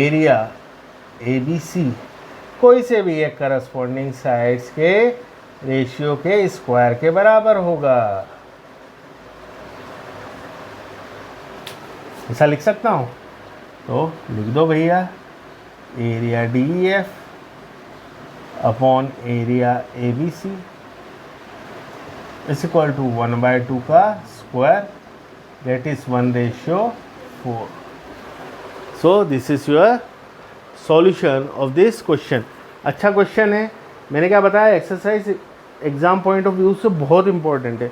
area ABC कोई से भी एक करस्पॉन्डिंग साइड्स के रेशियो के स्क्वायर के बराबर होगा. ऐसा लिख सकता हूँ, तो लिख दो भैया, area DEF upon area ABC is equal to 1/2 का square, that is 1/4. So this is your solution of this question. अच्छा क्वेश्चन है, मैंने क्या बताया, exercise exam point of view से बहुत इंपॉर्टेंट है.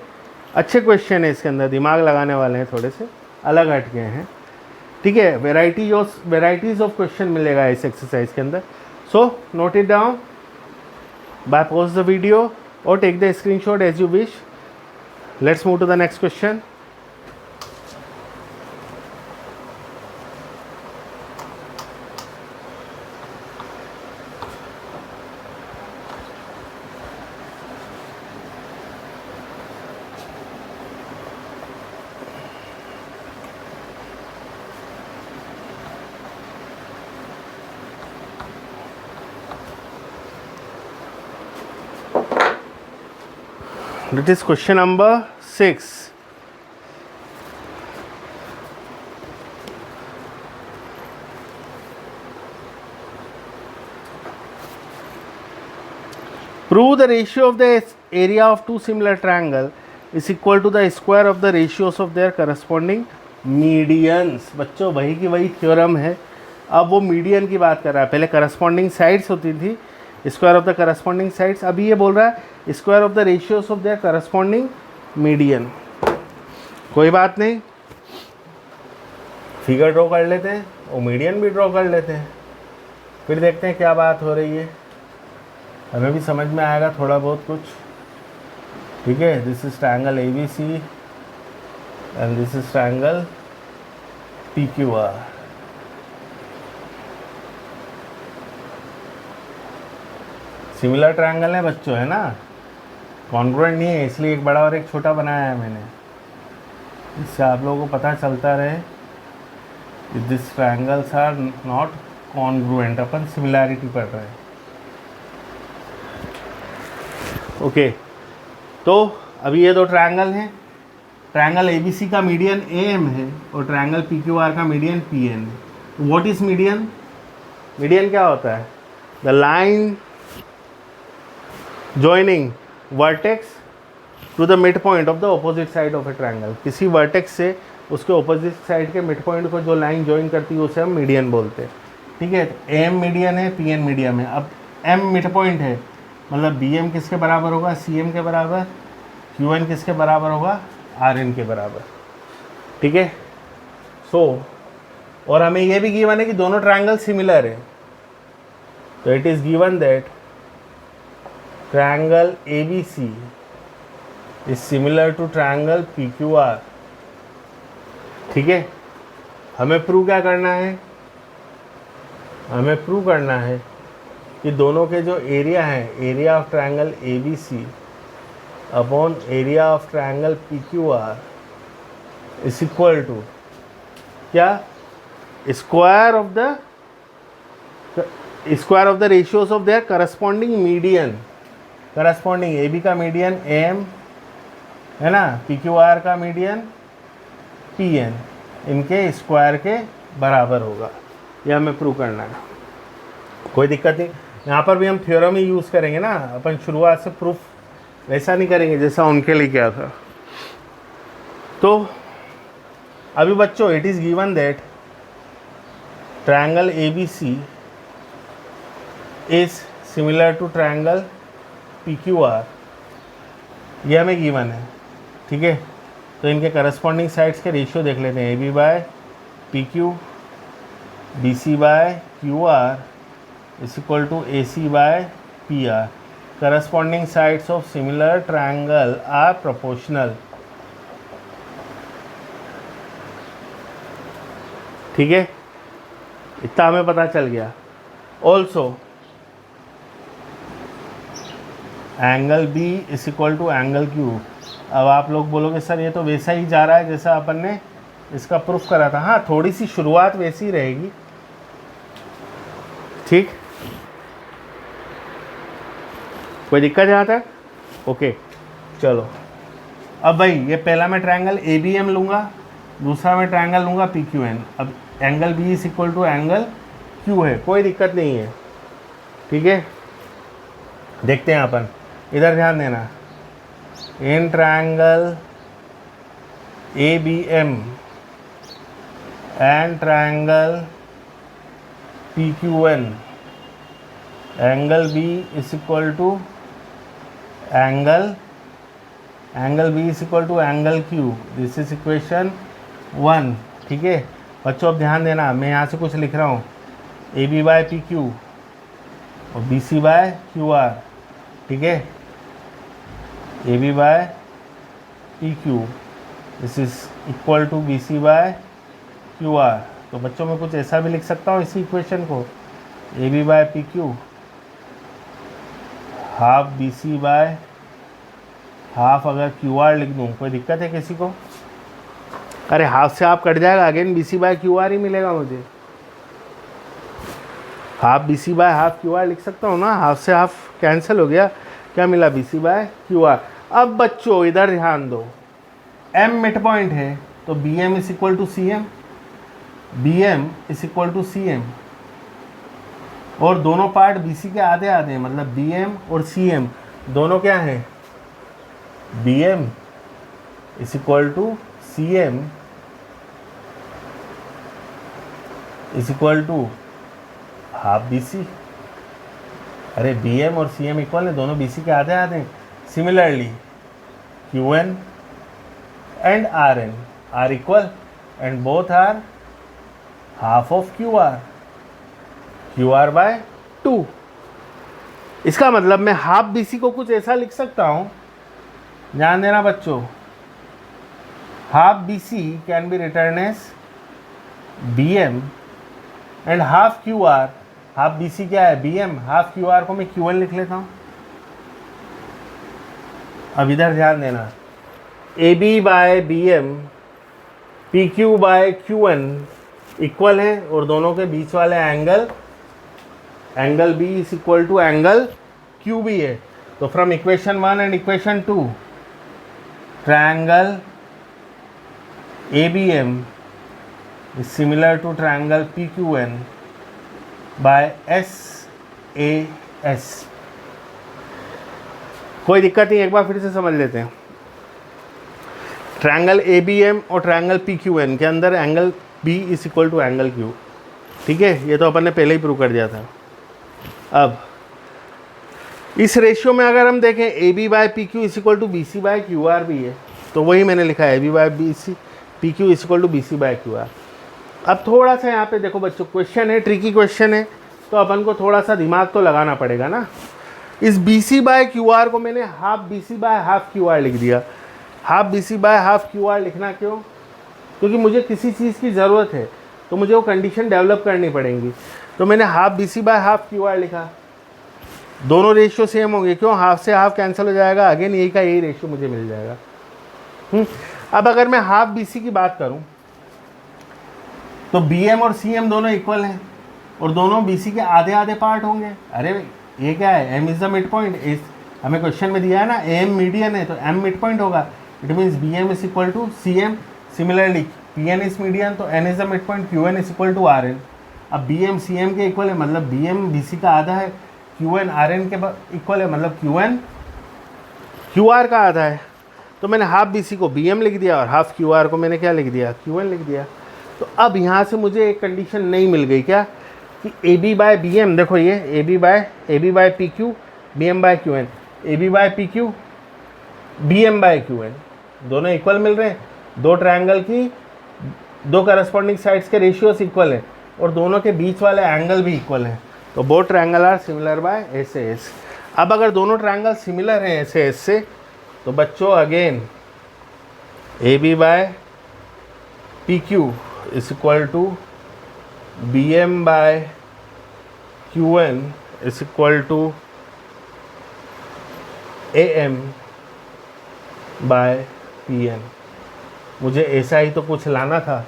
अच्छे क्वेश्चन है, इसके अंदर दिमाग लगाने वाले हैं, थोड़े से अलग हट गए हैं. ठीक है, वेराइटीज ऑफ क्वेश्चन मिलेगा इस एक्सरसाइज के अंदर. So note it down by pause the video or take the screenshot as you wish. Let's move to the next question. That is question number 6. Prove the ratio of the area of two similar triangle is equal to the square of the ratios of their corresponding medians. बच्चों वही की वही थ्योरम है, अब वो मीडियन की बात कर रहा है. पहले करस्पॉन्डिंग साइड्स होती थी, square of the corresponding sides, अभी ये बोल रहा है square of the ratios of their corresponding median. कोई बात नहीं, फिगर ड्रॉ कर लेते हैं और मीडियन भी ड्रॉ कर लेते हैं, फिर देखते हैं क्या बात हो रही है, हमें भी समझ में आएगा थोड़ा बहुत कुछ. ठीक है, this is triangle ABC and this is triangle PQR. Similar triangle है बच्चों, है ना, कॉन्ग्रुएंट नहीं है, इसलिए एक बड़ा और एक छोटा बनाया है मैंने, इससे आप लोगों को पता चलता रहे this triangles are not congruent, अपन सिमिलैरिटी पढ़ रहे हैं। ओके, तो अभी ये दो ट्रायंगल हैं, ट्रायंगल ABC का मीडियन AM है और ट्रायंगल PQR का मीडियन PN है। What is median? मीडियन क्या होता है? The line joining vertex to the mid point of the opposite side of a triangle. किसी वर्टेक्स से उसके ऑपोजिट साइड के मिड पॉइंट को जो लाइन ज्वाइन करती है उसे हम मीडियन बोलते हैं। ठीक है, तो AM मीडियन है, PN मीडियन है। अब M मिड पॉइंट है, मतलब BM किसके बराबर होगा? CM के बराबर। QN किसके बराबर होगा? RN के बराबर। ठीक है, और हमें यह भी गिवन है कि दोनों ट्रायंगल सिमिलर है, तो it is given that triangle ABC is similar to triangle PQR। ठीक है, हमें प्रूव क्या करना है? हमें प्रूव करना है कि दोनों के जो एरिया है, area of triangle ABC upon area of triangle PQR is equal to क्या? Square of the ratios of their corresponding median. Corresponding AB का मीडियन AM है ना, PQR का मीडियन PN, इनके स्क्वायर के बराबर होगा। यह हमें प्रूव करना है, कोई दिक्कत नहीं। यहाँ पर भी हम थ्योरम ही यूज़ करेंगे ना, अपन शुरुआत से प्रूफ वैसा नहीं करेंगे जैसा उनके लिए किया था। तो अभी बच्चों it is given that triangle ABC is similar to triangle PQR, यह हमें गिवन है। ठीक है, तो इनके करस्पॉन्डिंग साइड्स के रेशियो देख लेते हैं। AB by PQ, BC by QR is equal to AC by PR। Corresponding sides of similar triangle are proportional. ठीक है, इतना हमें पता चल गया। Also angle B is equal to angle Q। अब आप लोग बोलोगे सर ये तो वैसा ही जा रहा है जैसा अपन ने इसका प्रूफ करा था। हाँ, थोड़ी सी शुरुआत वैसी रहेगी। ठीक, कोई दिक्कत यहाँ तक? ओके, चलो अब भाई ये पहला मैं ट्रायंगल ABM लूँगा, दूसरा मैं ट्रायंगल लूँगा PQN। अब angle B is equal to angle Q है, कोई दिक्कत नहीं है। ठीक है, देखते हैं अपन, इधर ध्यान देना। In triangle ABM and triangle PQN angle B is equal to angle B is equal to angle Q। This is equation 1। ठीक है बच्चों, अब ध्यान देना, मैं यहाँ से कुछ लिख रहा हूँ AB बाय PQ और BC बाय QR। ठीक है, AB by PQ this is equal to BC by QR। तो बच्चों मैं कुछ ऐसा भी लिख सकता हूँ इसी इक्वेशन को, AB by PQ half BC by half अगर QR लिख दूँ, कोई दिक्कत है किसी को? अरे हाफ से हाफ कट जाएगा, अगेन BC बाय QR ही मिलेगा मुझे। Half BC by half QR लिख सकता हूँ ना, हाफ से हाफ कैंसिल हो गया, क्या मिला? BC by QR। अब बच्चों इधर ध्यान दो, M मिड पॉइंट है तो BM is equal to CM, BM is equal to CM, और दोनों पार्ट BC के आधे आधे हैं, मतलब BM और CM दोनों क्या हैं? BM is equal to CM is equal to half BC। अरे BM और CM इक्वल है, दोनों BC के आधे आधे हैं। Similarly QN and RN are equal and both are half of QR by 2। इसका मतलब मैं हाफ BC को कुछ ऐसा लिख सकता हूँ, ध्यान देना बच्चों, half BC can be written as BM and half QR half B C क्या है, B M, half Q R को मैं क्यू एन लिख लेता हूँ। अब इधर ध्यान देना, A B by B M P Q by Q N equal है, और दोनों के बीच वाले angle B is equal to angle Q B है। तो from equation 1 and equation 2 triangle A B M is similar to triangle P Q N by S A S. कोई दिक्कत नहीं, एक बार फिर से समझ लेते हैं। ट्रायंगल ए बी एम और ट्रायंगल पी क्यू एन के अंदर angle B is equal to angle Q, ठीक है, ये तो अपन ने पहले ही प्रूव कर दिया था। अब इस रेशियो में अगर हम देखें A B by P Q is equal to B C by Q R भी है, तो वही मैंने लिखा है A B by B C P Q is equal to B C by Q R. अब थोड़ा सा यहाँ पे देखो बच्चों, क्वेश्चन है, ट्रिकी क्वेश्चन है, तो अपन को थोड़ा सा दिमाग तो लगाना पड़ेगा ना। इस B C by Q R को मैंने half B C by half Q R लिख दिया। Half B C by half Q R लिखना क्यों? क्योंकि मुझे किसी चीज़ की ज़रूरत है, तो मुझे वो कंडीशन डेवलप करनी पड़ेंगी। तो मैंने half B C by half Q R लिखा। दोनों रेशियो सेम होंगे, क्यों? हाफ से हाफ कैंसिल हो जाएगा, अगेन यही का यही रेशियो मुझे मिल जाएगा। अब अगर मैं हाफ बी सी की बात करूं तो बी एम और सी एम दोनों इक्वल हैं, और दोनों बी सी के आधे आधे पार्ट होंगे। अरे ये क्या है, M is the mid point, इस हमें क्वेश्चन में दिया है ना, एम मीडियन है तो एम मिड पॉइंट होगा। It means B M is equal to C M. Similarly P N is median तो N is the mid point, Q N is equal to R N. अब बी एम सी एम के इक्वल है, मतलब बी एम बी सी का आधा है, क्यू एन आर एन के इक्वल है, मतलब क्यू एन क्यू आर का आधा है। तो मैंने हाफ बी सी को बी एम लिख दिया और हाफ क्यू आर को मैंने क्या लिख दिया, क्यू एन लिख दिया। तो अब यहाँ से मुझे एक कंडीशन नहीं मिल गई क्या, कि A B by B M, देखो ये A B by P Q B M by Q N, A B by P Q B M by Q N, दोनों इक्वल मिल रहे हैं। दो ट्रायंगल की दो करस्पॉन्डिंग साइड्स के रेशियोस इक्वल है, और दोनों के बीच वाले एंगल भी इक्वल हैं। तो both triangle are similar by S A S. अब अगर दोनों ट्रायंगल सिमिलर हैं एस ए एस से, तो बच्चों again A B by P Q is equal to B M by Q N is equal to A M by P N. मुझे ऐसा ही तो कुछ लाना था।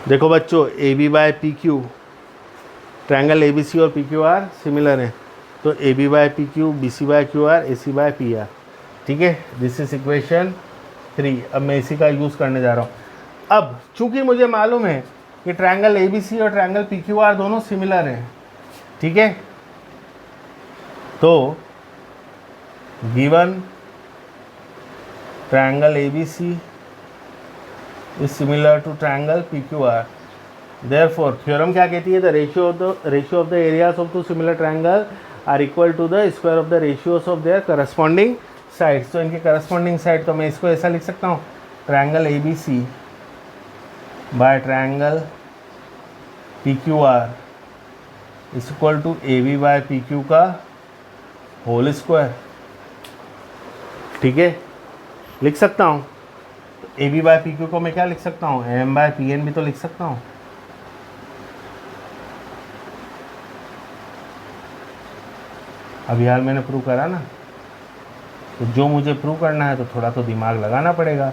देखो बच्चों, A B by P Q, triangle A B C और पी क्यू आर सिमिलर हैं, तो A B by P Q, B C by Q R, A C by P R, ठीक है। This is equation 3। अब मैं इसी का यूज़ करने जा रहा हूँ। अब चूंकि मुझे मालूम है कि ट्रायंगल ए बी सी और ट्रायंगल पी क्यू आर दोनों सिमिलर हैं, ठीक है, तो given triangle A B C is similar to triangle P Q R, therefore theorem क्या कहती है, the ratio of the areas of two similar triangle are equal to the square of the ratios of their corresponding sides. तो इनके करस्पॉन्डिंग साइड, तो मैं इसको ऐसा लिख सकता हूँ, triangle A B C by triangle P Q R is equal to A B by P Q का होल स्क्वायर, ठीक है, लिख सकता हूँ। A B by P Q को मैं क्या लिख सकता हूँ, एम बाय पी एन भी तो लिख सकता हूँ। अभी हाल मैंने प्रूव करा ना, तो जो मुझे प्रूव करना है तो थोड़ा तो दिमाग लगाना पड़ेगा।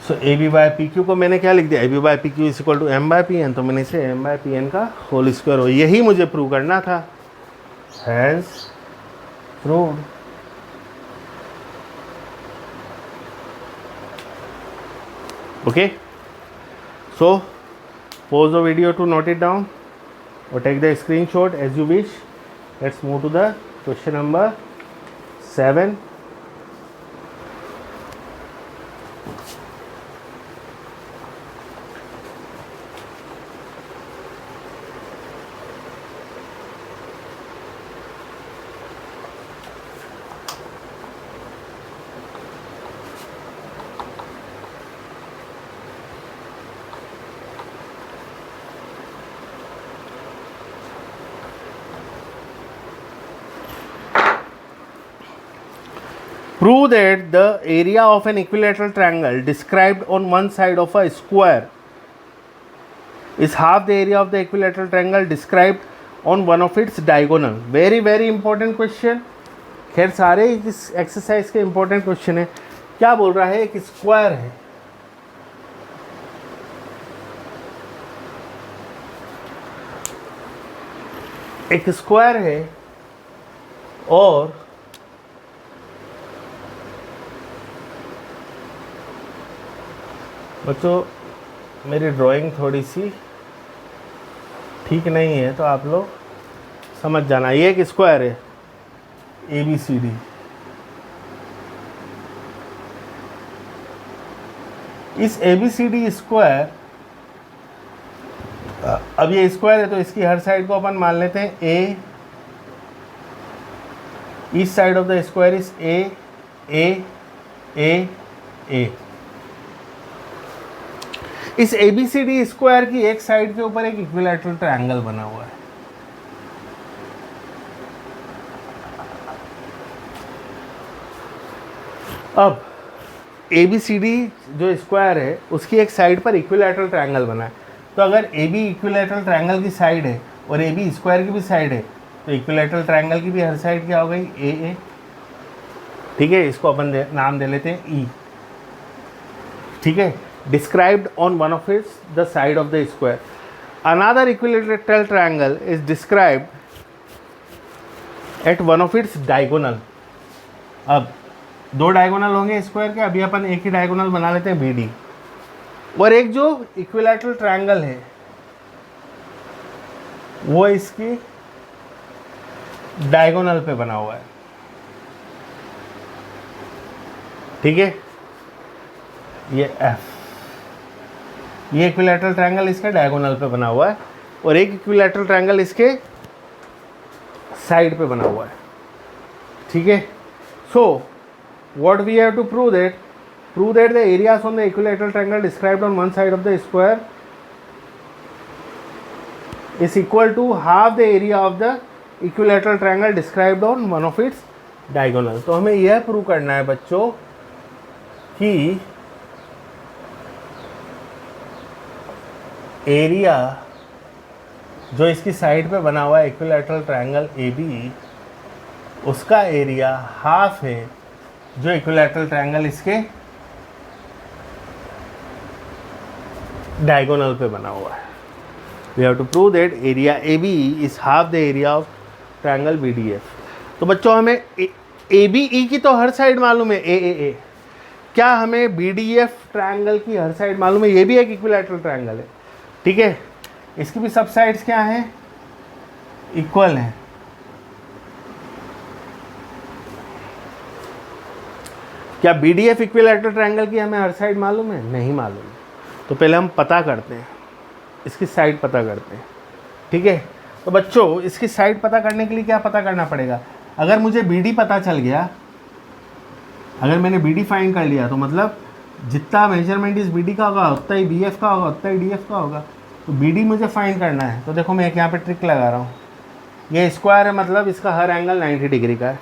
So A B by P Q को मैंने क्या लिख दिया, A B by P Q is equal to M by P N, तो मैंने इसे एम बाय पी एन का होल स्क्वायर हो, यही मुझे प्रूव करना था। Has proved. Okay, so pause the video to note it down or take the screenshot as you wish. Let's move to the question number 7. Prove that the area of an equilateral triangle described on one side of a square is half the area of the equilateral triangle described on one of its diagonal. Very very important question. खैर सारे इस एक्सरसाइज के इंपॉर्टेंट क्वेश्चन है। क्या बोल रहा है, एक स्क्वायर है, एक स्क्वायर है और बच्चों मेरी ड्राइंग थोड़ी सी ठीक नहीं है तो आप लोग समझ जाना। ये एक स्क्वायर है ABCD, इस ABCD स्क्वायर, अब ये स्क्वायर है तो इसकी हर साइड को अपन मान लेते हैं A, each side of the square is A। इस ABCD स्क्वायर की एक साइड के ऊपर एक इक्विलैटरल ट्रायंगल बना हुआ है। अब ABCD जो स्क्वायर है उसकी एक साइड पर इक्विलैटरल ट्रायंगल बना है। तो अगर AB इक्विलैटरल ट्रायंगल की साइड है और AB स्क्वायर की भी साइड है तो इक्विलैटरल ट्रायंगल की भी हर साइड क्या हो गई, AA। ठीक है, इसको अपन नाम दे लेते हैं E। ठीक है, described on one of its the side of the square. Another equilateral triangle is described at one of its diagonal. अब दो डायगोनल होंगे स्क्वायर के, अभी अपन एक ही डायगोनल बना लेते हैं BD। और एक जो इक्विलैटरल ट्रायंगल है वो इसकी डायगोनल पे बना हुआ है। ठीक है, ये F, ये इक्विलैटरल ट्रायंगल इसके डायगोनल पे बना हुआ है और एक इक्विलैटरल ट्रायंगल इसके साइड पे बना हुआ है। ठीक है, सो what we have to prove that the areas on the equilateral triangle described on one side of the square is equal to half the area of the equilateral triangle described on one of its diagonal। तो हमें यह प्रूव करना है बच्चों कि एरिया जो इसकी साइड पे बना हुआ है इक्विलैटरल ट्रायंगल AB, उसका एरिया हाफ है जो इक्विलैटरल ट्रायंगल इसके डायगोनल पे बना हुआ है। We have to prove that area AB is half the area of triangle BDF। तो बच्चों हमें ABE की तो हर साइड मालूम है, AAA। क्या हमें BDF ट्रायंगल की हर साइड मालूम है? ये भी एक इक्विलैटरल ट्रायंगल है। ठीक है, इसकी भी सब साइड्स क्या हैं, इक्वल हैं। क्या BDF इक्विलैटरल ट्रायंगल की हमें हर साइड मालूम है? नहीं मालूम। तो पहले हम पता करते हैं, इसकी साइड पता करते हैं। ठीक है, तो बच्चों इसकी साइड पता करने के लिए क्या पता करना पड़ेगा? अगर मुझे BD पता चल गया, अगर मैंने BD फाइंड कर लिया तो मतलब जितना मेजरमेंट इस BD का होगा उतना ही BF का होगा, उतना ही DF का होगा। तो BD मुझे फाइंड करना है। तो देखो मैं एक यहाँ पे ट्रिक लगा रहा हूँ, ये स्क्वायर है मतलब इसका हर एंगल 90 डिग्री का है।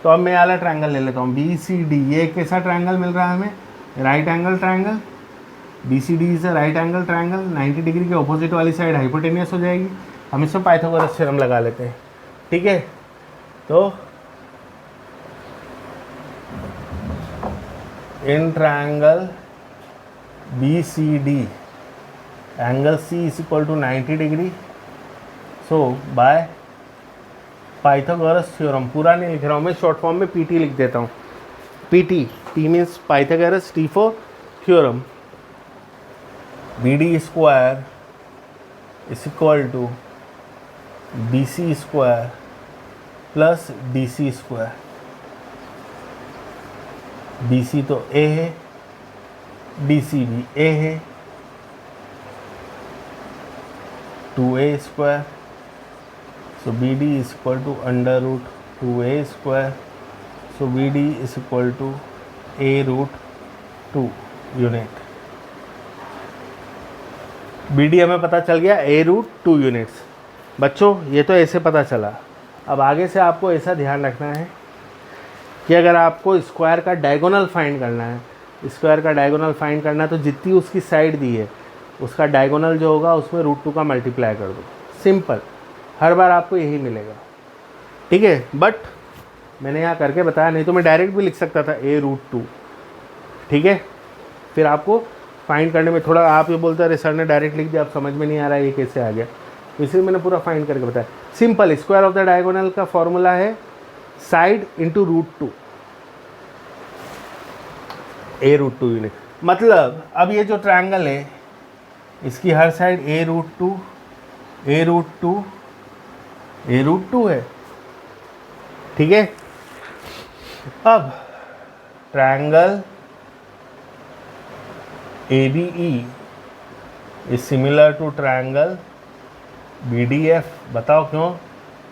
तो अब मैं वाला ट्रायंगल ले लेता हूँ BCD। ये कैसा ट्रायंगल मिल रहा है हमें? Right angle triangle. BCD is a right angle triangle. 90 degree के ऑपोजिट वाली साइड हाइपोटेनियस हो जाएगी। हम इसमें पाइथागोरस थ्योरम लगा लेते हैं। ठीक है, तो in triangle BCD angle C is equal to 90 degree. So by Pythagoras theorem, पूरा नहीं लिख रहा हूँ मैं, शॉर्ट फॉर्म में PT लिख देता हूँ। PT, P means Pythagoras, T for theorem. BD square is equal to BC square plus DC square. BC तो A है, DC भी A है, 2A square. So BD is equal to under root 2A square. So BD is equal to A root 2 unit. BD हमें पता चल गया A root 2 यूनिट्स। बच्चों ये तो ऐसे पता चला। अब आगे से आपको ऐसा ध्यान रखना है कि अगर आपको स्क्वायर का डायगोनल फाइंड करना है, स्क्वायर का डायगोनल फाइंड करना है तो जितनी उसकी साइड दी है उसका डायगोनल जो होगा उसमें √2 का मल्टीप्लाई कर दो, सिंपल, हर बार आपको यही मिलेगा, ठीक है। बट मैंने यहाँ करके बताया, नहीं तो मैं डायरेक्ट भी लिख सकता था a√2, ठीक है। फिर आपको फाइंड करने में थोड़ा, आप ये बोलते अरे सर ने डायरेक्ट लिख दिया, अब समझ में नहीं आ रहा है ये कैसे आ गया, इसलिए मैंने पूरा फाइंड करके बताया। Simple, square of the diagonal का फॉर्मूला है साइड इंटू √2, a√2 यूनिट। मतलब अब ये जो ट्रायंगल है इसकी हर साइड a√2 है, ठीक है। अब triangle ABE is similar to triangle BDF। बताओ क्यों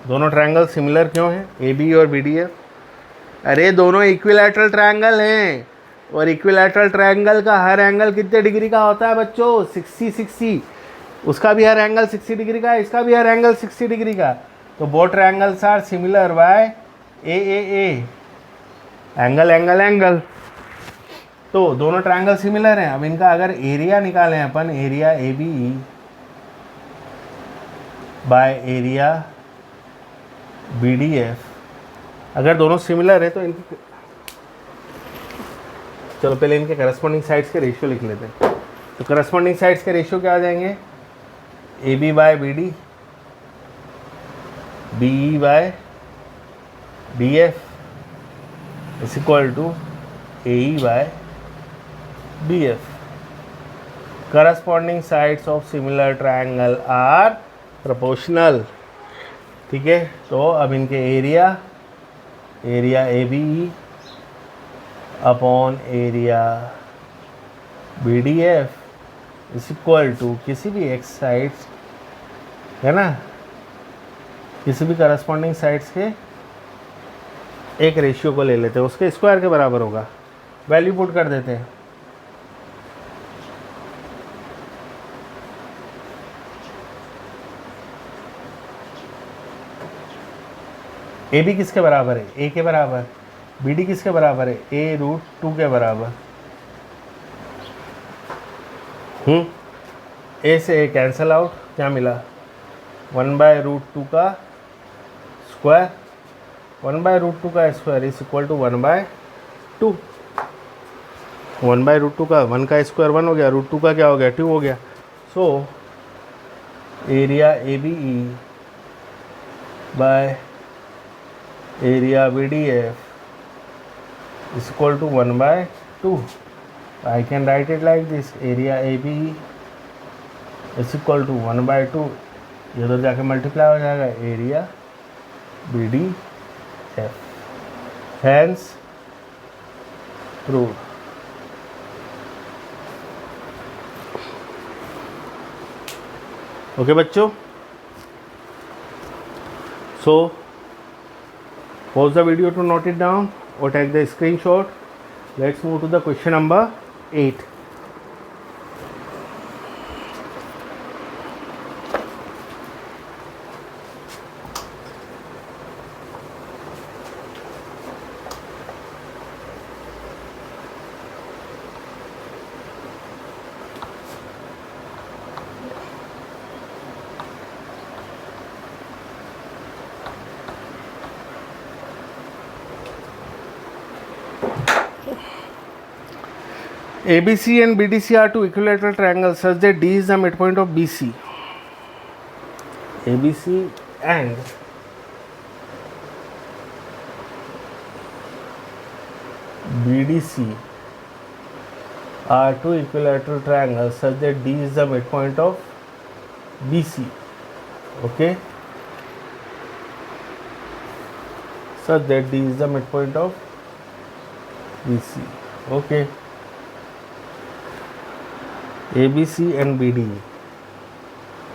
दोनों ट्रायंगल सिमिलर क्यों हैं, ABE और BDF? अरे दोनों इक्विलैटरल ट्रायंगल हैं, और इक्विलैटरल ट्रायंगल का हर एंगल कितने डिग्री का होता है बच्चों? 60। उसका भी हर एंगल 60 डिग्री का है, इसका भी हर एंगल 60 डिग्री का। तो both triangles are similar by A angle. तो दोनों ट्रायंगल सिमिलर हैं। अब इनका अगर एरिया निकालें अपन, area ABE by area BDF, अगर दोनों सिमिलर है तो इनकी, चलो पहले इनके करस्पॉन्डिंग साइड्स के रेशियो लिख लेते हैं। तो करस्पॉन्डिंग साइड्स के रेशियो क्या आ जाएंगे? AB by BD, BE by BF is equal to AE by BF। Corresponding sides of similar triangle are proportional, ठीक है। तो अब इनके area ABE upon area BDF is equal to किसी भी एक्स साइड्स, है ना, किसी भी करस्पॉन्डिंग साइड्स के एक रेशियो को ले लेते हैं, उसके स्क्वायर के बराबर होगा। वैल्यू पुट कर देते हैं। AB किसके बराबर है? A के बराबर। BD किसके बराबर है? a√2 के बराबर। A से A कैंसल आउट, क्या मिला? 1/√2 का स्क्वायर, 1/√2 का स्क्वायर इज इक्वल टू 1/2। 1/√2 का 1 का स्क्वायर 1 हो गया, √2 का क्या हो गया? 2 हो गया। So area ABE by area BDF is equal to 1/2. I can write it like this, area ABE is equal to 1/2, ये तो जाके मल्टीप्लाई हो जाएगा area BDF। Hence proved। Okay बच्चों, so pause the video to note it down or take the screenshot. Let's move to the question number 8. ABC and BDC are two equilateral triangles such that D is the midpoint of BC. ABC and BDC are two equilateral triangles such that D is the midpoint of BC. Okay? Such that D is the midpoint of BC. Okay? ABC and BD।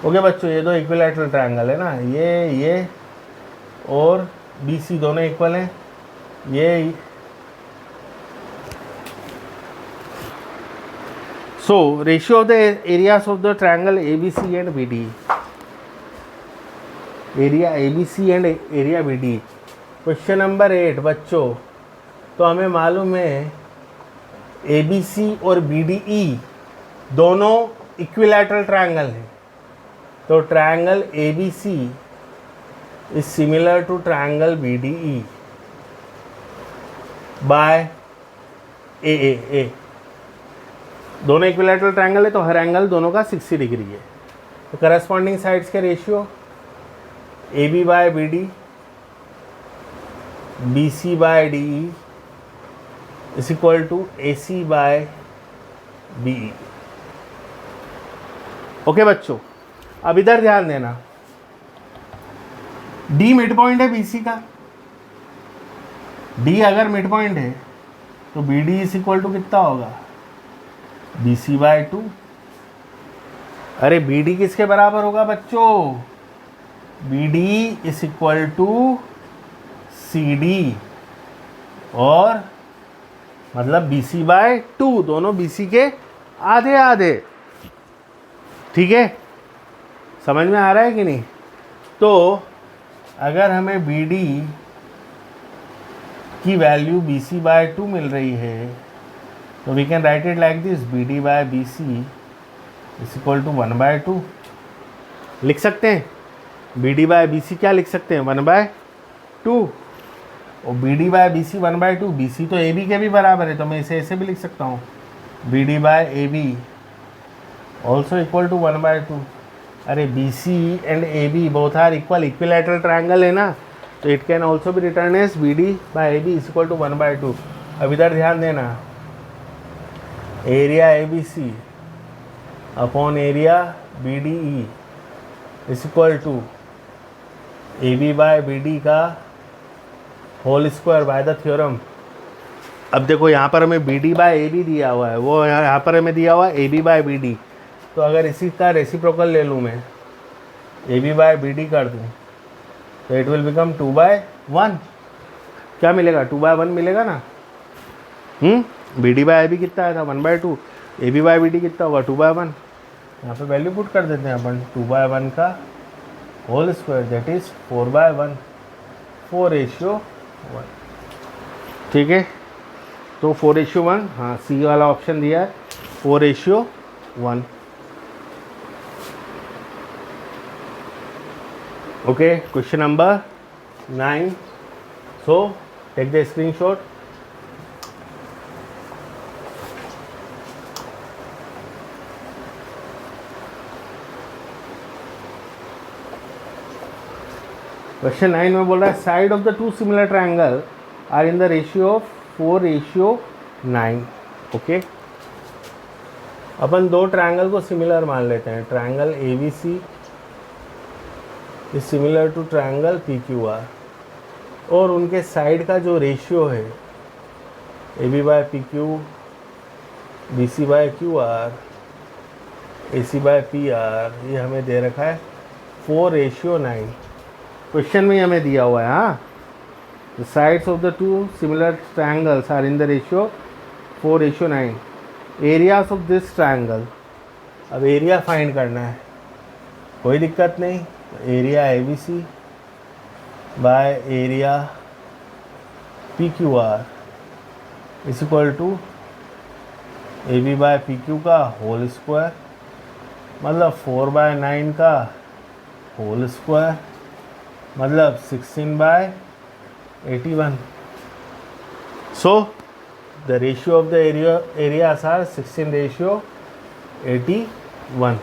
Okay बच्चों, ये दो इक्विलैटरल ट्रायंगल है ना, ये और BC दोनों इक्वल हैं। ये so ratio of the areas of the triangle ABC and BD, area ABC and area BD। Question number 8 बच्चों, तो हमें मालूम है ABC और BDE दोनों इक्विलैटरल ट्रायंगल है, तो triangle A B C is similar to triangle B D E by A. दोनों इक्विलैटरल ट्रायंगल है तो हर एंगल दोनों का 60 डिग्री है। तो करस्पॉन्डिंग साइड्स के ratio A B by B D, B C by D E is equal to A C by B E. Okay बच्चों, अब इधर ध्यान देना, डी मिड पॉइंट है बीसी का। डी अगर मिड पॉइंट है तो B D is equal to कितना होगा, बी सी बाय 2। अरे बी डी किसके बराबर होगा बच्चों, B D is equal to C D, और मतलब बी सी बाय 2, दोनों बी सी के आधे आधे। ठीक है, समझ में आ रहा है कि नहीं? तो अगर हमें बी डी की वैल्यू बी सी बाय 2 मिल रही है तो we can write it like this, B D by B C is equal to 1/2 लिख सकते हैं। B D by B C क्या लिख सकते हैं, 1/2, और B D by B C 1/2। B C तो ए बी के भी बराबर है, तो मैं इसे ऐसे भी लिख सकता हूँ, B D by A B also equal to 1/2। अरे B C and A B both are equal, equilateral triangle है ना, तो it can also be written as B D by A B is equal to 1/2। अब इधर ध्यान देना, area A B C upon area B D E is equal to A B by B D का whole square by the theorem. अब देखो यहाँ पर हमें B D by A B दिया हुआ है, वो यहाँ पर हमें दिया हुआ है A B by B D. तो अगर इसी का रेसिप्रोकल ले लूँ मैं, A B by B D कर दूँ, तो इट विल बिकम 2/1। क्या मिलेगा, 2/1 मिलेगा ना। B D by A B कितना आया था, 1/2। A B by B D कितना होगा, 2/1। यहाँ पे वैल्यू पुट कर देते हैं अपन, 2/1 का होल स्क्वायर दैट इज 4/1, 4:1। ठीक है, तो 4:1, हाँ सी वाला ऑप्शन दिया है, 4:1। Okay, question number 9। So take the screenshot. Question 9 में बोल रहा है side of the two similar triangle are in the ratio of 4:9। Okay, अपन दो ट्रायंगल को सिमिलर मान लेते हैं। Triangle A B C is similar to triangle P Q R, और उनके साइड का जो रेशियो है A B by P Q, B C by Q R, A C by P are, ये हमें दे रखा है 4:9। क्वेश्चन में हमें दिया हुआ है, हाँ, the sides of the two similar triangles are in the ratio 4:9। Areas of this triangle, अब एरिया फाइंड करना है, कोई दिक्कत नहीं। Area A B C by area P Q R is equal to A B by P Q का होल स्क्वायर, मतलब 4/9 का होल स्क्वायर, मतलब 16/81। So the ratio of the areas are 16:81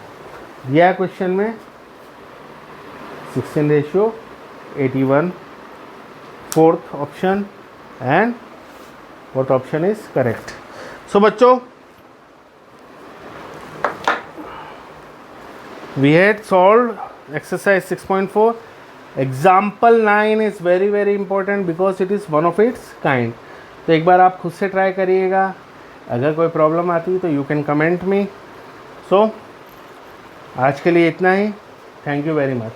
दिया है क्वेश्चन में, 16:81, fourth option, and what option is correct. So बच्चों, we had solved exercise 6.4. Example 9 is very very important because it is one of its kind. तो एक बार आप खुद से ट्राई करिएगा, अगर कोई प्रॉब्लम आती है तो यू कैन कमेंट मी। सो आज के लिए इतना ही, थैंक यू वेरी मच।